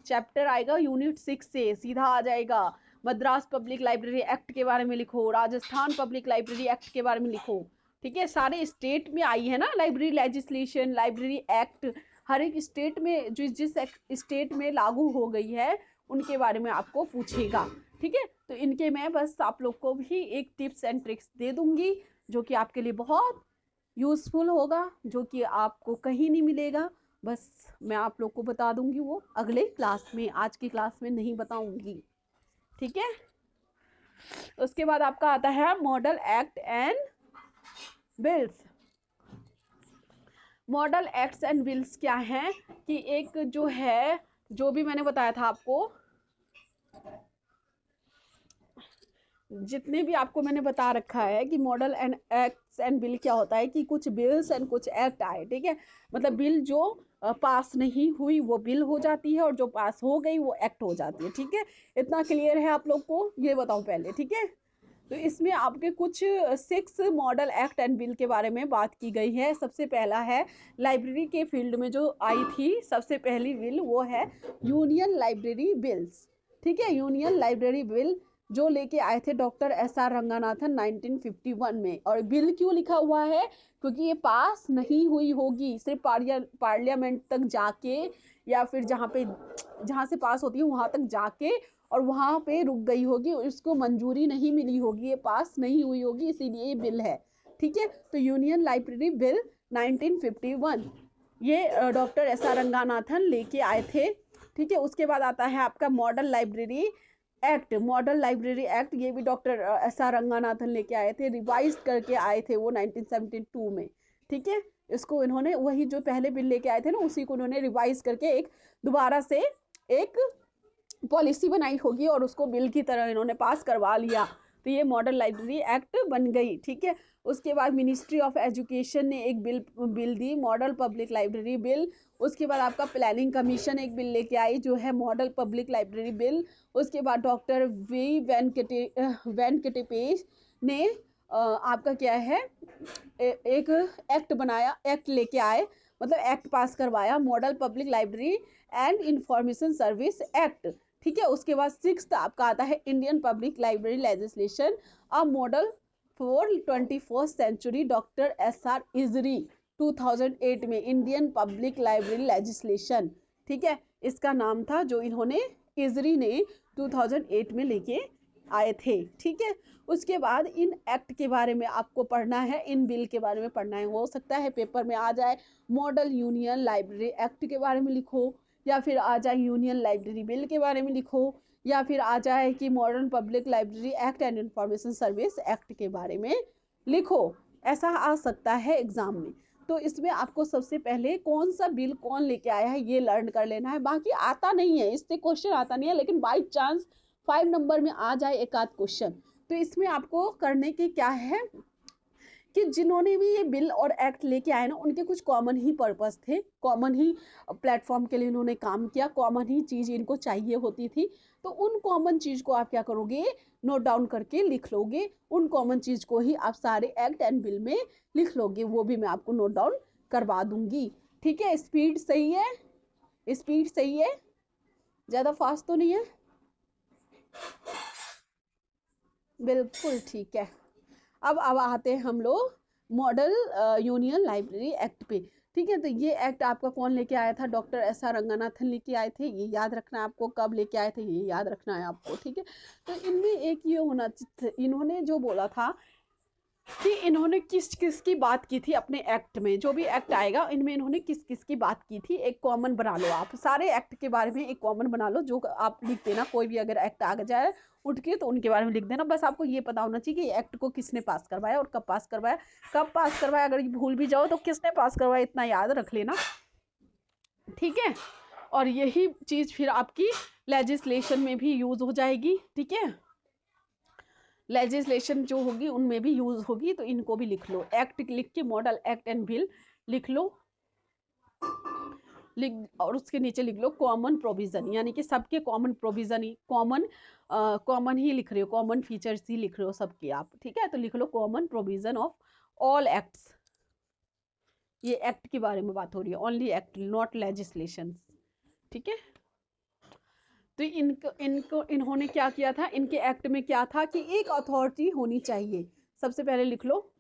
चैप्टर आएगा यूनिट 6 से, सीधा आ जाएगा मद्रास पब्लिक लाइब्रेरी एक्ट के बारे में लिखो, राजस्थान पब्लिक लाइब्रेरी एक्ट के बारे में लिखो, ठीक है। सारे स्टेट में आई है ना लाइब्रेरी लेजिस्लेशन, लाइब्रेरी एक्ट, हर एक स्टेट में जिस स्टेट में लागू हो गई है उनके बारे में आपको पूछेगा, ठीक है। तो इनके मैं बस आप लोग को भी एक टिप्स एंड ट्रिक्स दे दूंगी, जो कि आपके लिए बहुत यूजफुल होगा, जो कि आपको कहीं नहीं मिलेगा। बस मैं आप लोग को बता दूंगी, वो अगले क्लास में, आज की क्लास में नहीं बताऊंगी, ठीक है। उसके बाद आपका आता है model act and bills. Model acts and bills क्या है कि एक जो है, जो भी मैंने बताया था आपको, जितने भी आपको मैंने बता रखा है कि model and acts and bill क्या होता है, कि कुछ बिल्स एंड कुछ एक्ट आए, ठीक है। मतलब बिल जो पास नहीं हुई वो बिल हो जाती है, और जो पास हो गई वो एक्ट हो जाती है, ठीक है। इतना क्लियर है आप लोग को, ये बताओ पहले, ठीक है। तो इसमें आपके कुछ 6 मॉडल एक्ट एंड बिल के बारे में बात की गई है। सबसे पहला है लाइब्रेरी के फील्ड में जो आई थी सबसे पहली बिल, वो है यूनियन लाइब्रेरी बिल्स। ठीक है, यूनियन लाइब्रेरी बिल जो लेके आए थे डॉक्टर एस.आर. रंगानाथन 1951 में। और बिल क्यों लिखा हुआ है? क्योंकि ये पास नहीं हुई होगी, सिर्फ पार्लियामेंट तक जाके या फिर जहाँ से पास होती है वहां तक जाके और वहां पे रुक गई होगी, उसको मंजूरी नहीं मिली होगी, ये पास नहीं हुई होगी, इसीलिए ये बिल है। ठीक है, तो यूनियन लाइब्रेरी बिल 1951 ये डॉक्टर एस.आर. रंगानाथन लेके आए थे। ठीक है, उसके बाद आता है आपका model library act. Model library act ये भी डॉक्टर एस.आर. रंगानाथन लेके आए थे, रिवाइज करके आए थे वो 1972 में। ठीक है, इसको इन्होंने वही जो पहले बिल लेके आए थे ना, उसी को उन्होंने रिवाइज करके एक दोबारा से एक पॉलिसी बनाई होगी और उसको बिल की तरह इन्होंने पास करवा लिया, तो ये मॉडल लाइब्रेरी एक्ट बन गई। ठीक है, उसके बाद मिनिस्ट्री ऑफ एजुकेशन ने एक बिल दी, मॉडल पब्लिक लाइब्रेरी बिल। उसके बाद आपका प्लानिंग कमीशन एक बिल लेके आई जो है मॉडल पब्लिक लाइब्रेरी बिल। उसके बाद डॉक्टर वी वेंकटेश ने आपका क्या है एक एक्ट बनाया, एक्ट लेके आए, मतलब एक्ट पास करवाया, model public library and information service act. ठीक है, उसके बाद 6th आपका आता है Indian public library legislation, a model for 21st century, doctor S R. Ijari 2008 में इंडियन पब्लिक लाइब्रेरी लेजिस्लेशन। ठीक है, इसका नाम था जो इन्होंने इजरी ने 2008 में लेके आए थे। ठीक है, उसके बाद इन एक्ट के बारे में आपको पढ़ना है, इन बिल के बारे में पढ़ना है। हो सकता है पेपर में आ जाए मॉडल यूनियन लाइब्रेरी एक्ट के बारे में लिखो, या फिर आ जाए यूनियन लाइब्रेरी बिल के बारे में लिखो, या फिर आ जाए कि modern public library act and information service act के बारे में लिखो। ऐसा आ सकता है एग्जाम में। तो इसमें आपको सबसे पहले कौन सा बिल कौन लेके आया है ये लर्न कर लेना है। बाकी आता नहीं है, इससे क्वेश्चन आता नहीं है, लेकिन बाई चांस 5 नंबर में आ जाए एक आध क्वेश्चन, तो इसमें आपको करने के क्या है कि जिन्होंने भी ये बिल और एक्ट लेके आए ना, उनके कुछ कॉमन ही पर्पस थे, कॉमन ही प्लेटफॉर्म के लिए इन्होंने काम किया, कॉमन ही चीज इनको चाहिए होती थी। तो उन कॉमन चीज को आप क्या करोगे, नोट डाउन करके लिख लोगे। उन कॉमन चीज को ही आप सारे एक्ट एंड बिल में लिख लोगे, वो भी मैं आपको नोट डाउन करवा दूंगी। ठीक है, स्पीड सही है, स्पीड सही है, ज्यादा फास्ट तो नहीं है, बिल्कुल ठीक है। अब आते हैं हम लोग मॉडल यूनियन लाइब्रेरी एक्ट पे। ठीक है, तो ये एक्ट आपका कौन लेके आया था, डॉक्टर एस.आर. रंगानाथन लेके आए थे, ये याद रखना है आपको, कब लेके आए थे ये याद रखना है आपको। ठीक है, तो इनमें एक ये होना चाहिए, इन्होंने जो बोला था कि इन्होंने किस किस की बात की थी अपने एक्ट में, जो भी एक्ट आएगा इनमें इन्होंने किस किस की बात की थी, एक कॉमन बना लो। आप सारे एक्ट के बारे में एक कॉमन बना लो, जो आप लिख देना, कोई भी अगर एक्ट आ जाए उठ के तो उनके बारे में लिख देना। बस आपको ये पता होना चाहिए कि एक्ट को किसने पास करवाया और कब पास करवाया, कब पास करवाया, अगर भूल भी जाओ तो किसने पास करवाया, इतना याद रख लेना। ठीक है, और यही चीज फिर आपकी लेजिस्लेशन में भी यूज हो जाएगी। ठीक है, लेजिस्लेशन जो होगी उनमें भी यूज होगी, तो इनको भी लिख लो। एक्ट लिख के मॉडल एक्ट एंड बिल लिख लो, और उसके नीचे लिख लो कॉमन प्रोविजन, यानी कि सबके कॉमन प्रोविजन ही कॉमन ही लिख रहे हो, कॉमन फीचर्स ही लिख रहे हो सबके आप। ठीक है, तो लिख लो common provision of all acts. ये एक्ट के बारे में बात हो रही है, ओनली एक्ट, नॉट लेजिस्लेशन। ठीक है, तो इन्होंने क्या किया था, इनके एक्ट में क्या था कि एक अथॉरिटी होनी चाहिए। सबसे पहले लिख लो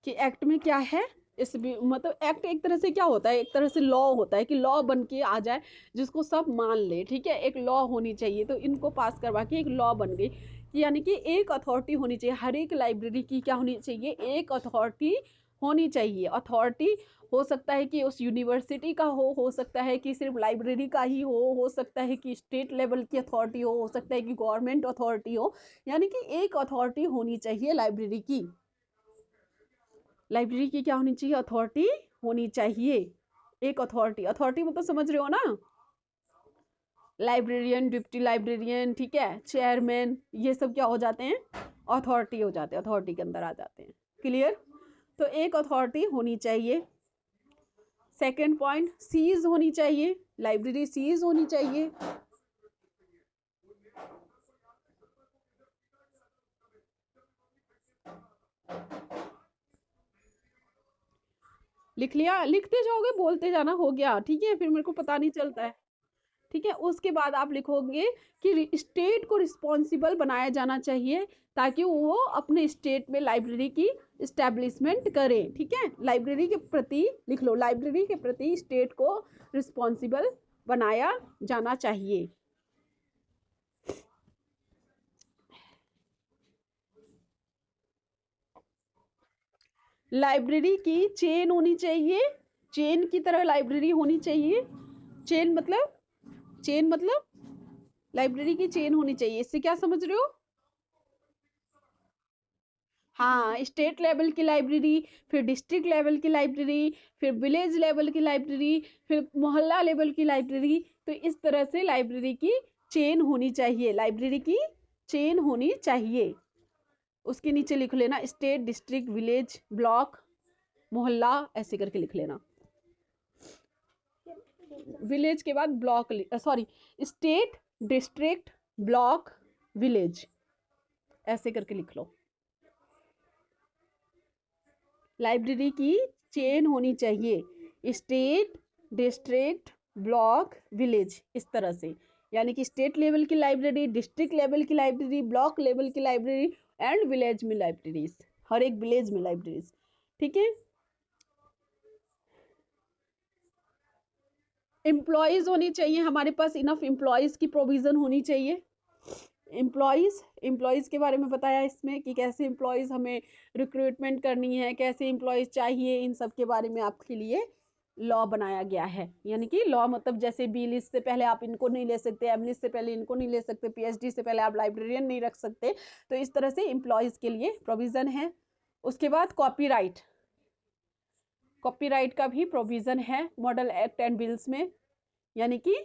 कि एक्ट में क्या है, इस मतलब एक्ट एक तरह से क्या होता है, एक तरह से लॉ होता है कि लॉ बन के आ जाए जिसको सब मान ले। ठीक है, एक लॉ होनी चाहिए, तो इनको पास करवा के एक लॉ बन गई कि यानी कि एक अथॉरिटी होनी चाहिए, हर एक लाइब्रेरी की क्या होनी चाहिए, एक अथॉरिटी होनी चाहिए। अथॉरिटी हो सकता है कि उस यूनिवर्सिटी का हो सकता है कि सिर्फ लाइब्रेरी का ही हो सकता है कि स्टेट लेवल की अथॉरिटी हो सकता है कि गवर्नमेंट अथॉरिटी हो, यानी कि एक अथॉरिटी होनी चाहिए लाइब्रेरी की। लाइब्रेरी की क्या होनी चाहिए, अथॉरिटी होनी चाहिए, एक अथॉरिटी। अथॉरिटी मतलब समझ रहे हो ना, लाइब्रेरियन, डिप्टी लाइब्रेरियन, ठीक है, चेयरमैन, ये सब क्या हो जाते हैं, अथॉरिटी हो जाते हैं, अथॉरिटी के अंदर आ जाते हैं। क्लियर, तो एक अथॉरिटी होनी चाहिए। सेकंड पॉइंट, सीज होनी चाहिए, लाइब्रेरी सीज होनी चाहिए। लिख लिया, लिखते जाओगे बोलते जाना, हो गया, ठीक है, फिर मेरे को पता नहीं चलता है। ठीक है, उसके बाद आप लिखोगे कि स्टेट को रिस्पॉन्सिबल बनाया जाना चाहिए ताकि वो अपने स्टेट में लाइब्रेरी की इस्टेब्लिशमेंट करे। ठीक है, लाइब्रेरी के प्रति लिख लो, लाइब्रेरी के प्रति स्टेट को रिस्पॉन्सिबल बनाया जाना चाहिए। लाइब्रेरी की चेन होनी चाहिए, चेन की तरह लाइब्रेरी होनी चाहिए। चेन मतलब, चेन मतलब लाइब्रेरी की चेन होनी चाहिए। इससे क्या समझ रहे हो? हाँ, स्टेट लेवल की लाइब्रेरी, फिर डिस्ट्रिक्ट लेवल की लाइब्रेरी, फिर विलेज लेवल की लाइब्रेरी, फिर मोहल्ला लेवल की लाइब्रेरी। तो इस तरह से लाइब्रेरी की चेन होनी चाहिए, लाइब्रेरी की चेन होनी चाहिए। उसके नीचे लिख लेना स्टेट, डिस्ट्रिक्ट, विलेज, ब्लॉक, मोहल्ला, ऐसे करके लिख लेना। विलेज के बाद block, sorry, state, district, block, village, ऐसे करके लिख लो। लाइब्रेरी की चेन होनी चाहिए, स्टेट, डिस्ट्रिक्ट, ब्लॉक, विलेज, इस तरह से। यानी कि स्टेट लेवल की लाइब्रेरी, डिस्ट्रिक्ट लेवल की लाइब्रेरी, ब्लॉक लेवल की लाइब्रेरी एंड विलेज में लाइब्रेरीज, हर एक विलेज में लाइब्रेरीज। ठीक है, एम्प्लॉयज होनी चाहिए हमारे पास, इनफ एम्प्लॉयज की प्रोविजन होनी चाहिए। एम्प्लॉयज के बारे में बताया इसमें कि कैसे एम्प्लॉयज हमें रिक्रूटमेंट करनी है, कैसे एम्प्लॉयज चाहिए, इन सब के बारे में आपके लिए लॉ बनाया गया है। यानी कि लॉ मतलब जैसे बी लिस्ट से पहले आप इनको नहीं ले सकते, एम लिस्ट से पहले इनको नहीं ले सकते, पीएचडी से पहले आप लाइब्रेरियन नहीं रख सकते। तो इस तरह से एम्प्लॉयज के लिए प्रोविजन है। उसके बाद कॉपीराइट, कॉपीराइट का भी प्रोविजन है मॉडल एक्ट एंड बिल्स में। यानी कि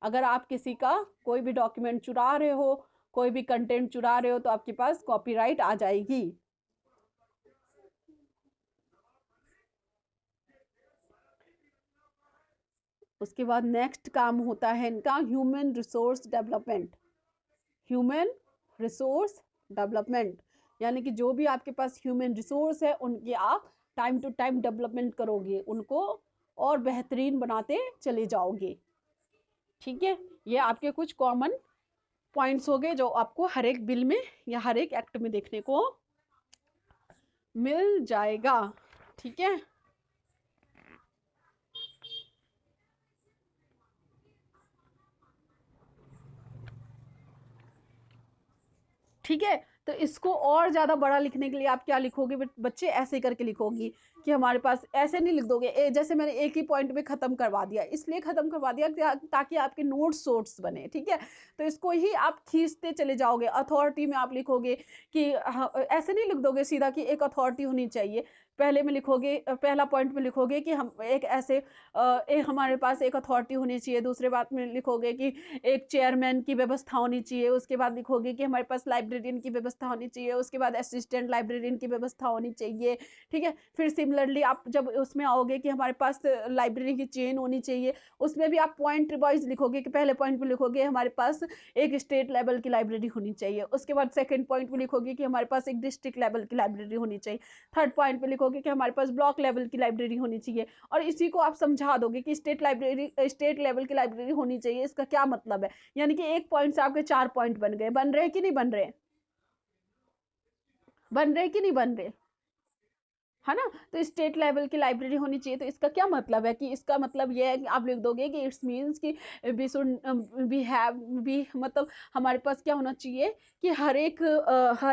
अगर आप किसी का कोई भी डॉक्यूमेंट चुरा रहे हो, कोई भी कंटेंट चुरा रहे हो, तो आपके पास कॉपीराइट आ जाएगी। उसके बाद नेक्स्ट काम होता है इनका human resource development. Human resource development यानी कि जो भी आपके पास ह्यूमन रिसोर्स है उनकी आप टाइम टू टाइम डेवलपमेंट करोगे, उनको और बेहतरीन बनाते चले जाओगे। ठीक है, ये आपके कुछ कॉमन पॉइंट्स हो गए जो आपको हर एक बिल में या हर एक एक्ट में देखने को मिल जाएगा। ठीक है, ठीक है। तो इसको और ज्यादा बड़ा लिखने के लिए आप क्या लिखोगे बच्चे, ऐसे करके लिखोगी कि हमारे पास, ऐसे नहीं लिख दोगे जैसे मैंने एक ही पॉइंट में खत्म करवा दिया, इसलिए खत्म करवा दिया ताकि आपके नोट्स शॉर्ट्स बने। ठीक है, तो इसको ही आप खींचते चले जाओगे। अथॉरिटी में आप लिखोगे कि ऐसे नहीं लिख दोगे सीधा कि एक अथॉरिटी होनी चाहिए। पहले में लिखोगे, पहला पॉइंट में लिखोगे कि हम एक ऐसे एक हमारे पास एक अथॉरिटी होनी चाहिए। दूसरे बात में लिखोगे कि एक चेयरमैन की व्यवस्था होनी चाहिए। उसके बाद लिखोगे कि हमारे पास लाइब्रेरियन की व्यवस्था होनी चाहिए। उसके बाद असिस्टेंट लाइब्रेरियन की व्यवस्था होनी चाहिए। ठीक है, फिर सिमिलरली आप जब उसमें आओगे कि हमारे पास लाइब्रेरी की चेन होनी चाहिए, उसमें भी आप पॉइंट वाइज लिखोगे कि पहले पॉइंट में लिखोगे हमारे पास एक स्टेट लेवल की लाइब्रेरी होनी चाहिए। उसके बाद सेकंड पॉइंट में लिखोगे कि हमारे पास एक डिस्ट्रिक्ट लेवल की लाइब्रेरी होनी चाहिए। थर्ड पॉइंट में लिखोगे कि हमारे पास ब्लॉक लेवल की लाइब्रेरी होनी चाहिए। और इसी को आप समझा दोगे कि स्टेट लेवल की लाइब्रेरी होनी चाहिए, इसका क्या मतलब है। यानी कि एक पॉइंट से आपके 4 पॉइंट बन गए। बन रहे कि नहीं बन रहे? बन रहे कि नहीं बन रहे? है ना? तो स्टेट लेवल की लाइब्रेरी होनी चाहिए। तो इसका क्या मतलब है कि इसका मतलब ये है कि आप लिख दोगे कि इट्स मीन्स कि we should we have we मतलब हमारे पास क्या होना चाहिए कि हर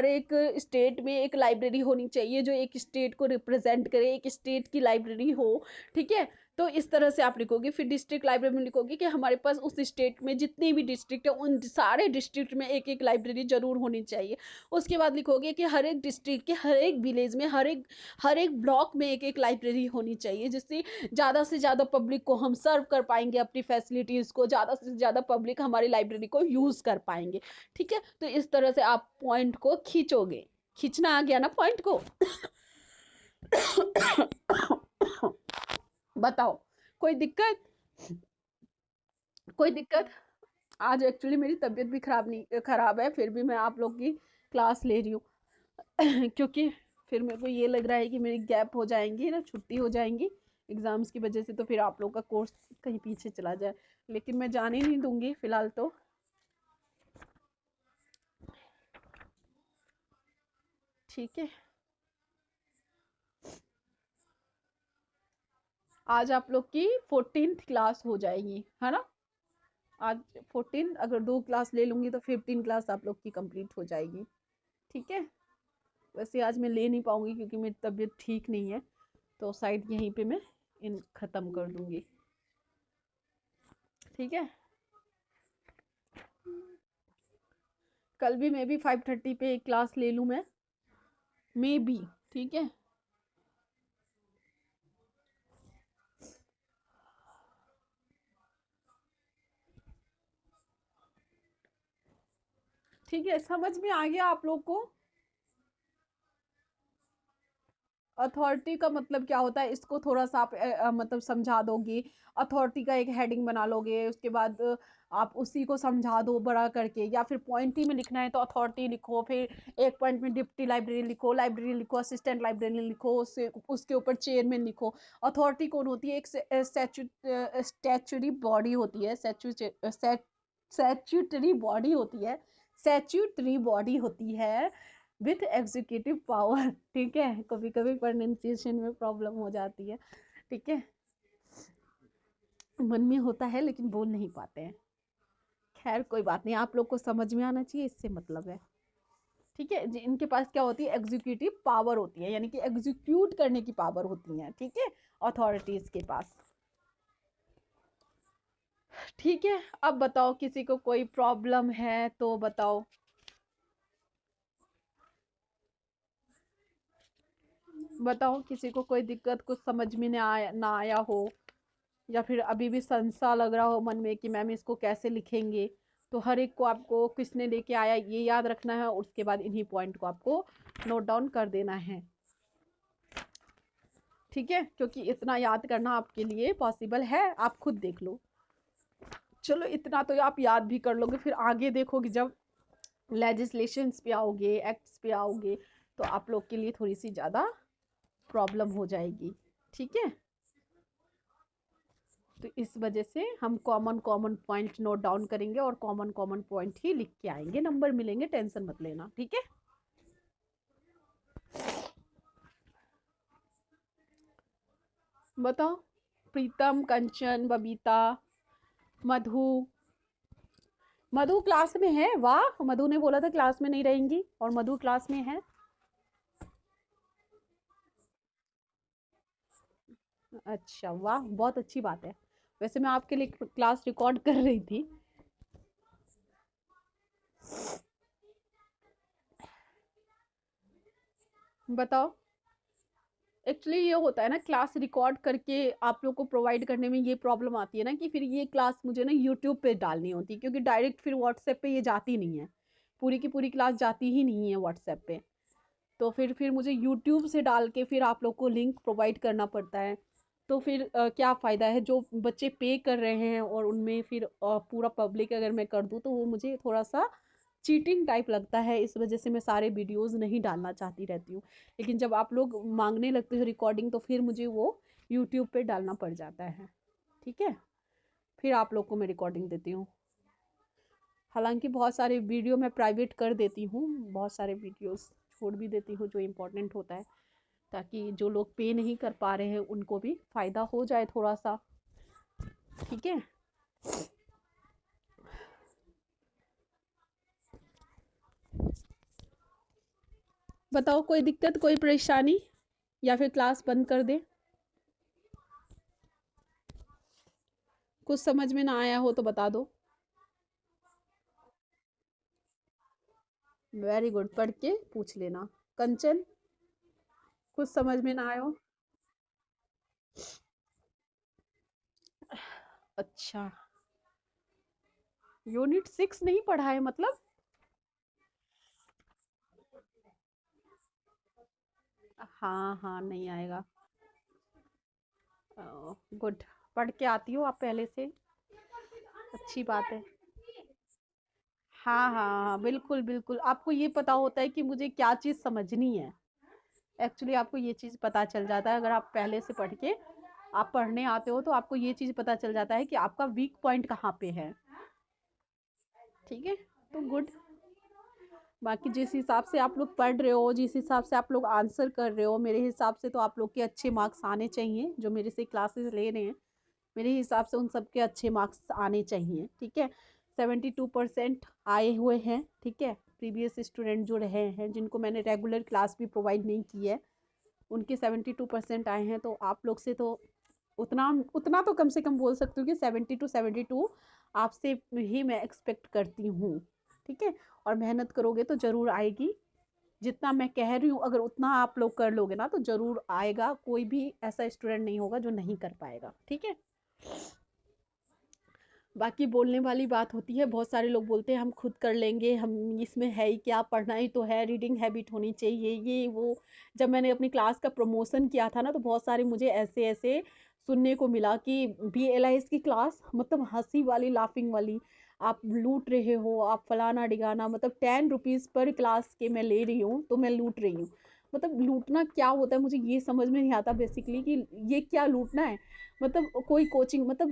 एक स्टेट में एक लाइब्रेरी होनी चाहिए जो एक स्टेट को रिप्रेजेंट करे, एक स्टेट की लाइब्रेरी हो। ठीक है, तो इस तरह से आप लिखोगे। फिर डिस्ट्रिक्ट लाइब्रेरी में लिखोगे कि हमारे पास उस स्टेट में जितने भी डिस्ट्रिक्ट है उन सारे डिस्ट्रिक्ट में एक एक लाइब्रेरी जरूर होनी चाहिए। उसके बाद लिखोगे कि हर एक डिस्ट्रिक्ट के हर एक विलेज में हर एक ब्लॉक में एक एक लाइब्रेरी होनी चाहिए, जिससे ज़्यादा से ज़्यादा पब्लिक को हम सर्व कर पाएंगे अपनी फैसिलिटीज़ को, ज़्यादा से ज़्यादा पब्लिक हमारी लाइब्रेरी को यूज़ कर पाएंगे। ठीक है, तो इस तरह से आप पॉइंट को खींचोगे। खींचना आ गया ना पॉइंट को? बताओ, कोई दिक्कत? कोई दिक्कत? आज एक्चुअली मेरी तबीयत भी खराब नहीं खराब है, फिर भी मैं आप लोग की क्लास ले रही हूँ क्योंकि फिर मेरे को ये लग रहा है कि मेरी गैप हो जाएंगी ना, छुट्टी हो जाएंगी एग्जाम्स की वजह से, तो फिर आप लोग का कोर्स कहीं पीछे चला जाए, लेकिन मैं जाने नहीं दूंगी फिलहाल तो। ठीक है, आज आप लोग की 14th क्लास हो जाएगी, है ना। आज 14, अगर 2 क्लास ले लूंगी तो 15 क्लास आप लोग की कंप्लीट हो जाएगी। ठीक है, वैसे आज मैं ले नहीं पाऊंगी क्योंकि मेरी तबीयत ठीक नहीं है, तो शायद यहीं पे मैं इन ख़त्म कर दूंगी। ठीक है, कल भी मैं भी 5:30 पे एक क्लास ले लूँ मैं, मे बी। ठीक है, ठीक है, समझ में आ गया आप लोग को। अथॉरिटी का मतलब क्या होता है, इसको थोड़ा सा आप मतलब समझा दोगे। अथॉरिटी का एक हेडिंग बना लोगे, उसके बाद आप उसी को समझा दो बड़ा करके, या फिर पॉइंट ही में लिखना है तो अथॉरिटी लिखो, फिर एक पॉइंट में डिप्टी लाइब्रेरी लिखो, असिस्टेंट लाइब्रेरी लिखो, उसके ऊपर चेयरमैन लिखो। अथॉरिटी कौन होती है, एक स्टैचुटरी बॉडी होती है, स्टैचुटरी बॉडी होती है, स्टैचुटरी बॉडी होती है विथ एग्जीक्यूटिव पावर। ठीक है, कभी कभी प्रोनाउंसिएशन में प्रॉब्लम हो जाती है। ठीक है, मन में होता है लेकिन बोल नहीं पाते हैं। खैर कोई बात नहीं, आप लोग को समझ में आना चाहिए, इससे मतलब है। ठीक है, इनके पास क्या होती है, एग्जीक्यूटिव पावर होती है, यानी कि एग्जीक्यूट करने की पावर होती है। ठीक है, अथॉरिटीज के पास। ठीक है, अब बताओ किसी को कोई प्रॉब्लम है तो बताओ। बताओ किसी को कोई दिक्कत, कुछ समझ में ना आया हो, या फिर अभी भी संशय लग रहा हो मन में कि मैम इसको कैसे लिखेंगे, तो हर एक को आपको किसने लेके आया ये याद रखना है, उसके बाद इन्हीं पॉइंट को आपको नोट डाउन कर देना है। ठीक है, क्योंकि इतना याद करना आपके लिए पॉसिबल है, आप खुद देख लो। चलो इतना तो आप याद भी कर लोगे, फिर आगे देखोगे जब लेजिस्लेशंस पे आओगे, एक्ट्स पे आओगे, तो आप लोग के लिए थोड़ी सी ज़्यादा प्रॉब्लम हो जाएगी। ठीक है, तो इस वजह से हम common common point note down करेंगे और कॉमन कॉमन पॉइंट ही लिख के आएंगे, नंबर मिलेंगे, टेंशन मत लेना। ठीक है, बताओ। प्रीतम, कंचन, बबीता, मधु। मधु क्लास में है, वाह, मधु ने बोला था क्लास में नहीं रहेंगी और मधु क्लास में है। अच्छा, वाह, बहुत अच्छी बात है। वैसे मैं आपके लिए क्लास रिकॉर्ड कर रही थी। बताओ, एक्चुअली ये होता है ना, क्लास रिकॉर्ड करके आप लोग को प्रोवाइड करने में ये प्रॉब्लम आती है ना कि फिर ये क्लास मुझे ना यूट्यूब पे डालनी होती है, क्योंकि डायरेक्ट फिर व्हाट्सएप पे ये जाती नहीं है, पूरी की पूरी क्लास जाती ही नहीं है व्हाट्सएप पे। तो फिर मुझे यूट्यूब से डाल के फिर आप लोग को लिंक प्रोवाइड करना पड़ता है। तो फिर क्या फ़ायदा है, जो बच्चे पे कर रहे हैं और उनमें फिर पूरा पब्लिक अगर मैं कर दूँ तो वो मुझे थोड़ा सा चीटिंग टाइप लगता है, इस वजह से मैं सारे वीडियोस नहीं डालना चाहती रहती हूँ। लेकिन जब आप लोग मांगने लगते हो रिकॉर्डिंग तो फिर मुझे वो यूट्यूब पे डालना पड़ जाता है। ठीक है, फिर आप लोग को मैं रिकॉर्डिंग देती हूँ। हालांकि बहुत सारे वीडियो मैं प्राइवेट कर देती हूँ, बहुत सारे वीडियोस छोड़ भी देती हूँ जो इम्पोर्टेंट होता है, ताकि जो लोग पे नहीं कर पा रहे हैं उनको भी फ़ायदा हो जाए थोड़ा सा। ठीक है, बताओ कोई दिक्कत, कोई परेशानी, या फिर क्लास बंद कर दे। कुछ समझ में ना आया हो तो बता दो। वेरी गुड, पढ़ के पूछ लेना। कंचन, कुछ समझ में ना आयो। अच्छा, यूनिट 6 नहीं पढ़ा है मतलब। हाँ हाँ, नहीं आएगा। गुड, पढ़ के आती हो आप पहले से, अच्छी बात है। हाँ हाँ हाँ, बिल्कुल बिल्कुल, आपको ये पता होता है कि मुझे क्या चीज़ समझनी है। एक्चुअली आपको ये चीज़ पता चल जाता है, अगर आप पहले से पढ़ के आप पढ़ने आते हो तो आपको ये चीज़ पता चल जाता है कि आपका वीक पॉइंट कहाँ पे है। ठीक है, तो गुड। बाकी जिस हिसाब से आप लोग पढ़ रहे हो, जिस हिसाब से आप लोग आंसर कर रहे हो, मेरे हिसाब से तो आप लोग के अच्छे मार्क्स आने चाहिए। जो मेरे से क्लासेस ले रहे हैं, मेरे हिसाब से उन सब के अच्छे मार्क्स आने चाहिए। ठीक है, 72% आए हुए हैं। ठीक है, प्रीवियस स्टूडेंट जो रहे हैं, जिनको मैंने रेगुलर क्लास भी प्रोवाइड नहीं की है, उनके 72% आए हैं। तो आप लोग से तो उतना उतना तो कम से कम बोल सकती हूँ कि 70 to 72 आपसे ही मैं एक्सपेक्ट करती हूँ। ठीक है, और मेहनत करोगे तो ज़रूर आएगी। जितना मैं कह रही हूँ अगर उतना आप लोग कर लोगे ना तो ज़रूर आएगा। कोई भी ऐसा स्टूडेंट नहीं होगा जो नहीं कर पाएगा। ठीक है, बाकी बोलने वाली बात होती है। बहुत सारे लोग बोलते हैं हम खुद कर लेंगे, हम इसमें है ही क्या, पढ़ना ही तो है, रीडिंग हैबिट होनी चाहिए, ये वो। जब मैंने अपनी क्लास का प्रमोशन किया था ना, तो बहुत सारे मुझे ऐसे ऐसे सुनने को मिला कि BLIS की क्लास मतलब हंसी वाली, लाफिंग वाली, आप लूट रहे हो, आप फलाना डिगाना, मतलब 10 रुपीज़ पर क्लास के मैं ले रही हूँ तो मैं लूट रही हूँ। मतलब लूटना क्या होता है मुझे ये समझ में नहीं आता बेसिकली, कि ये क्या लूटना है। मतलब कोई कोचिंग, मतलब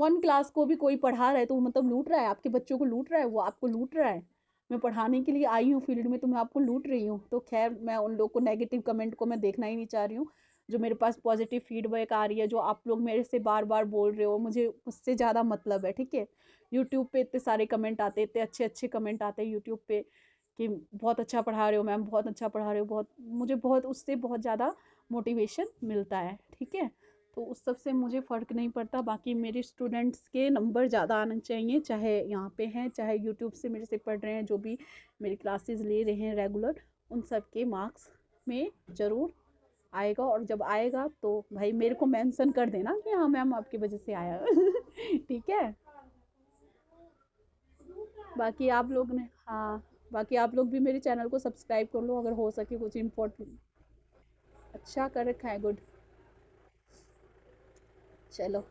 1 क्लास को भी कोई पढ़ा रहा है तो मतलब लूट रहा है, आपके बच्चों को लूट रहा है, वो आपको लूट रहा है। मैं पढ़ाने के लिए आई हूँ फील्ड में, तो मैं आपको लूट रही हूँ। तो खैर, मैं उन लोग को, नेगेटिव कमेंट को मैं देखना ही नहीं चाह रही हूँ। जो मेरे पास पॉजिटिव फीडबैक आ रही है, जो आप लोग मेरे से बार बार बोल रहे हो, मुझे उससे ज़्यादा मतलब है। ठीक है, यूट्यूब पे इतने सारे कमेंट आते, इतने अच्छे अच्छे कमेंट आते हैं यूट्यूब पे कि बहुत अच्छा पढ़ा रहे हो मैम, बहुत अच्छा पढ़ा रहे हो, बहुत, मुझे बहुत उससे बहुत ज़्यादा मोटिवेशन मिलता है। ठीक है, तो उस सब से मुझे फ़र्क नहीं पड़ता। बाकी मेरे स्टूडेंट्स के नंबर ज़्यादा आने चाहिए, चाहे यहाँ पे हैं, चाहे यूट्यूब से मेरे से पढ़ रहे हैं, जो भी मेरी क्लासेस ले रहे हैं रेगुलर, उन सब के मार्क्स में ज़रूर आएगा। और जब आएगा तो भाई मेरे को मेंशन कर देना कि हाँ मैम आपकी वजह से आया। ठीक है, बाकी आप लोग ने, हाँ, बाकी आप लोग भी मेरे चैनल को सब्सक्राइब कर लो, अगर हो सके कुछ इम्पोर्टेंट। अच्छा कर रखा है, गुड। चलो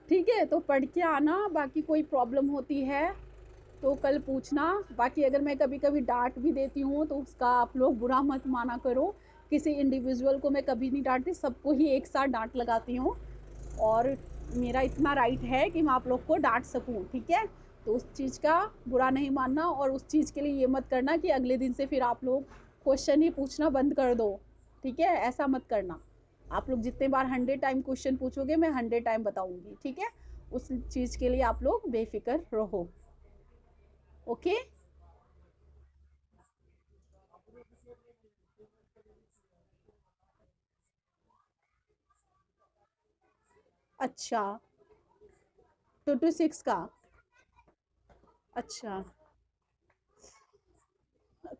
ठीक है, तो पढ़ के आना। बाकी कोई प्रॉब्लम होती है तो कल पूछना। बाकी अगर मैं कभी कभी डांट भी देती हूँ तो उसका आप लोग बुरा मत माना करो। किसी इंडिविजुअल को मैं कभी नहीं डांटती, सबको ही एक साथ डांट लगाती हूँ। और मेरा इतना राइट है कि मैं आप लोग को डांट सकूँ। ठीक है, तो उस चीज़ का बुरा नहीं मानना, और उस चीज़ के लिए ये मत करना कि अगले दिन से फिर आप लोग क्वेश्चन ही पूछना बंद कर दो। ठीक है, ऐसा मत करना। आप लोग जितने बार 100 टाइम क्वेश्चन पूछोगे, मैं 100 टाइम बताऊंगी। ठीक है, उस चीज़ के लिए आप लोग बेफिक्र रहो। ओके। अच्छा, 2 to 6 का। अच्छा,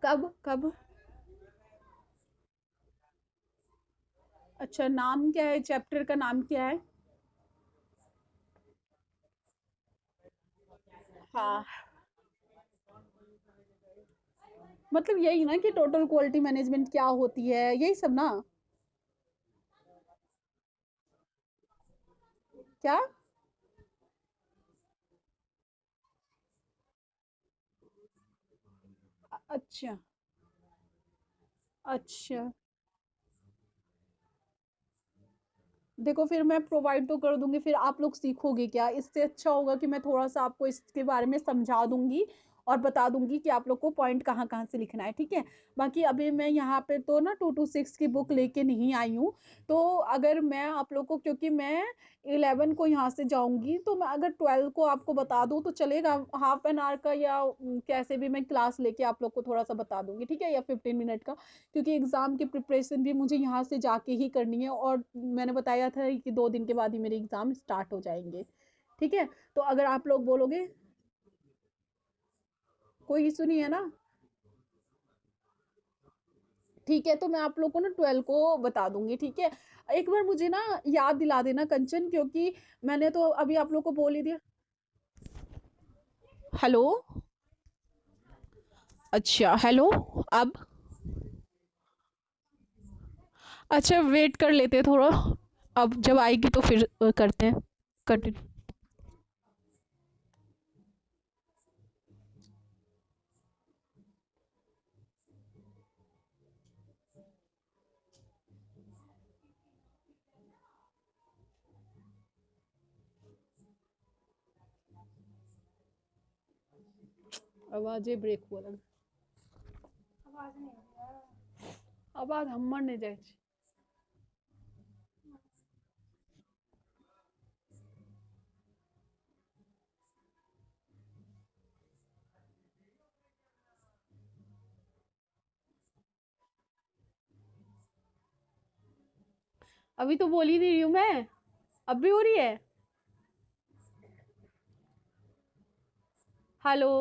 कब कब? अच्छा, नाम क्या है, चैप्टर का नाम क्या है? हाँ, मतलब यही ना कि टोटल क्वालिटी मैनेजमेंट क्या होती है, यही सब ना? क्या? अच्छा, अच्छा। देखो, फिर मैं प्रोवाइड तो कर दूंगी, फिर आप लोग सीखोगे क्या? इससे अच्छा होगा कि मैं थोड़ा सा आपको इसके बारे में समझा दूंगी और बता दूंगी कि आप लोग को पॉइंट कहाँ कहाँ से लिखना है। ठीक है, बाकी अभी मैं यहाँ पे तो ना 2 to 6 की बुक लेके नहीं आई हूँ। तो अगर मैं आप लोग को, क्योंकि मैं 11 को यहाँ से जाऊंगी, तो मैं अगर 12 को आपको बता दूँ तो चलेगा? हाफ एन आवर का, या कैसे भी मैं क्लास लेके आप लोग को थोड़ा सा बता दूंगी। ठीक है, या 15 मिनट का, क्योंकि एग्ज़ाम की प्रिपरेशन भी मुझे यहाँ से जाके ही करनी है, और मैंने बताया था कि 2 दिन के बाद ही मेरे एग्ज़ाम स्टार्ट हो जाएंगे। ठीक है, तो अगर आप लोग बोलोगे, कोई इशू नहीं है ना? ठीक है, तो मैं आप लोग को ना 12 को बता दूंगी। ठीक है, एक बार मुझे ना याद दिला देना कंचन, क्योंकि मैंने तो अभी आप लोग को बोल ही दिया। हेलो? अच्छा, हेलो। अब? अच्छा, वेट कर लेते हैं थोड़ा। अब जब आएगी तो फिर करते हैं कंटिन्यू। आवाज़ें ब्रेक हो रहा, आवाज़ हमर नहीं जाए छै। अभी तो बोल ही नहीं रही हूँ मैं, अब भी हो रही है। हेलो।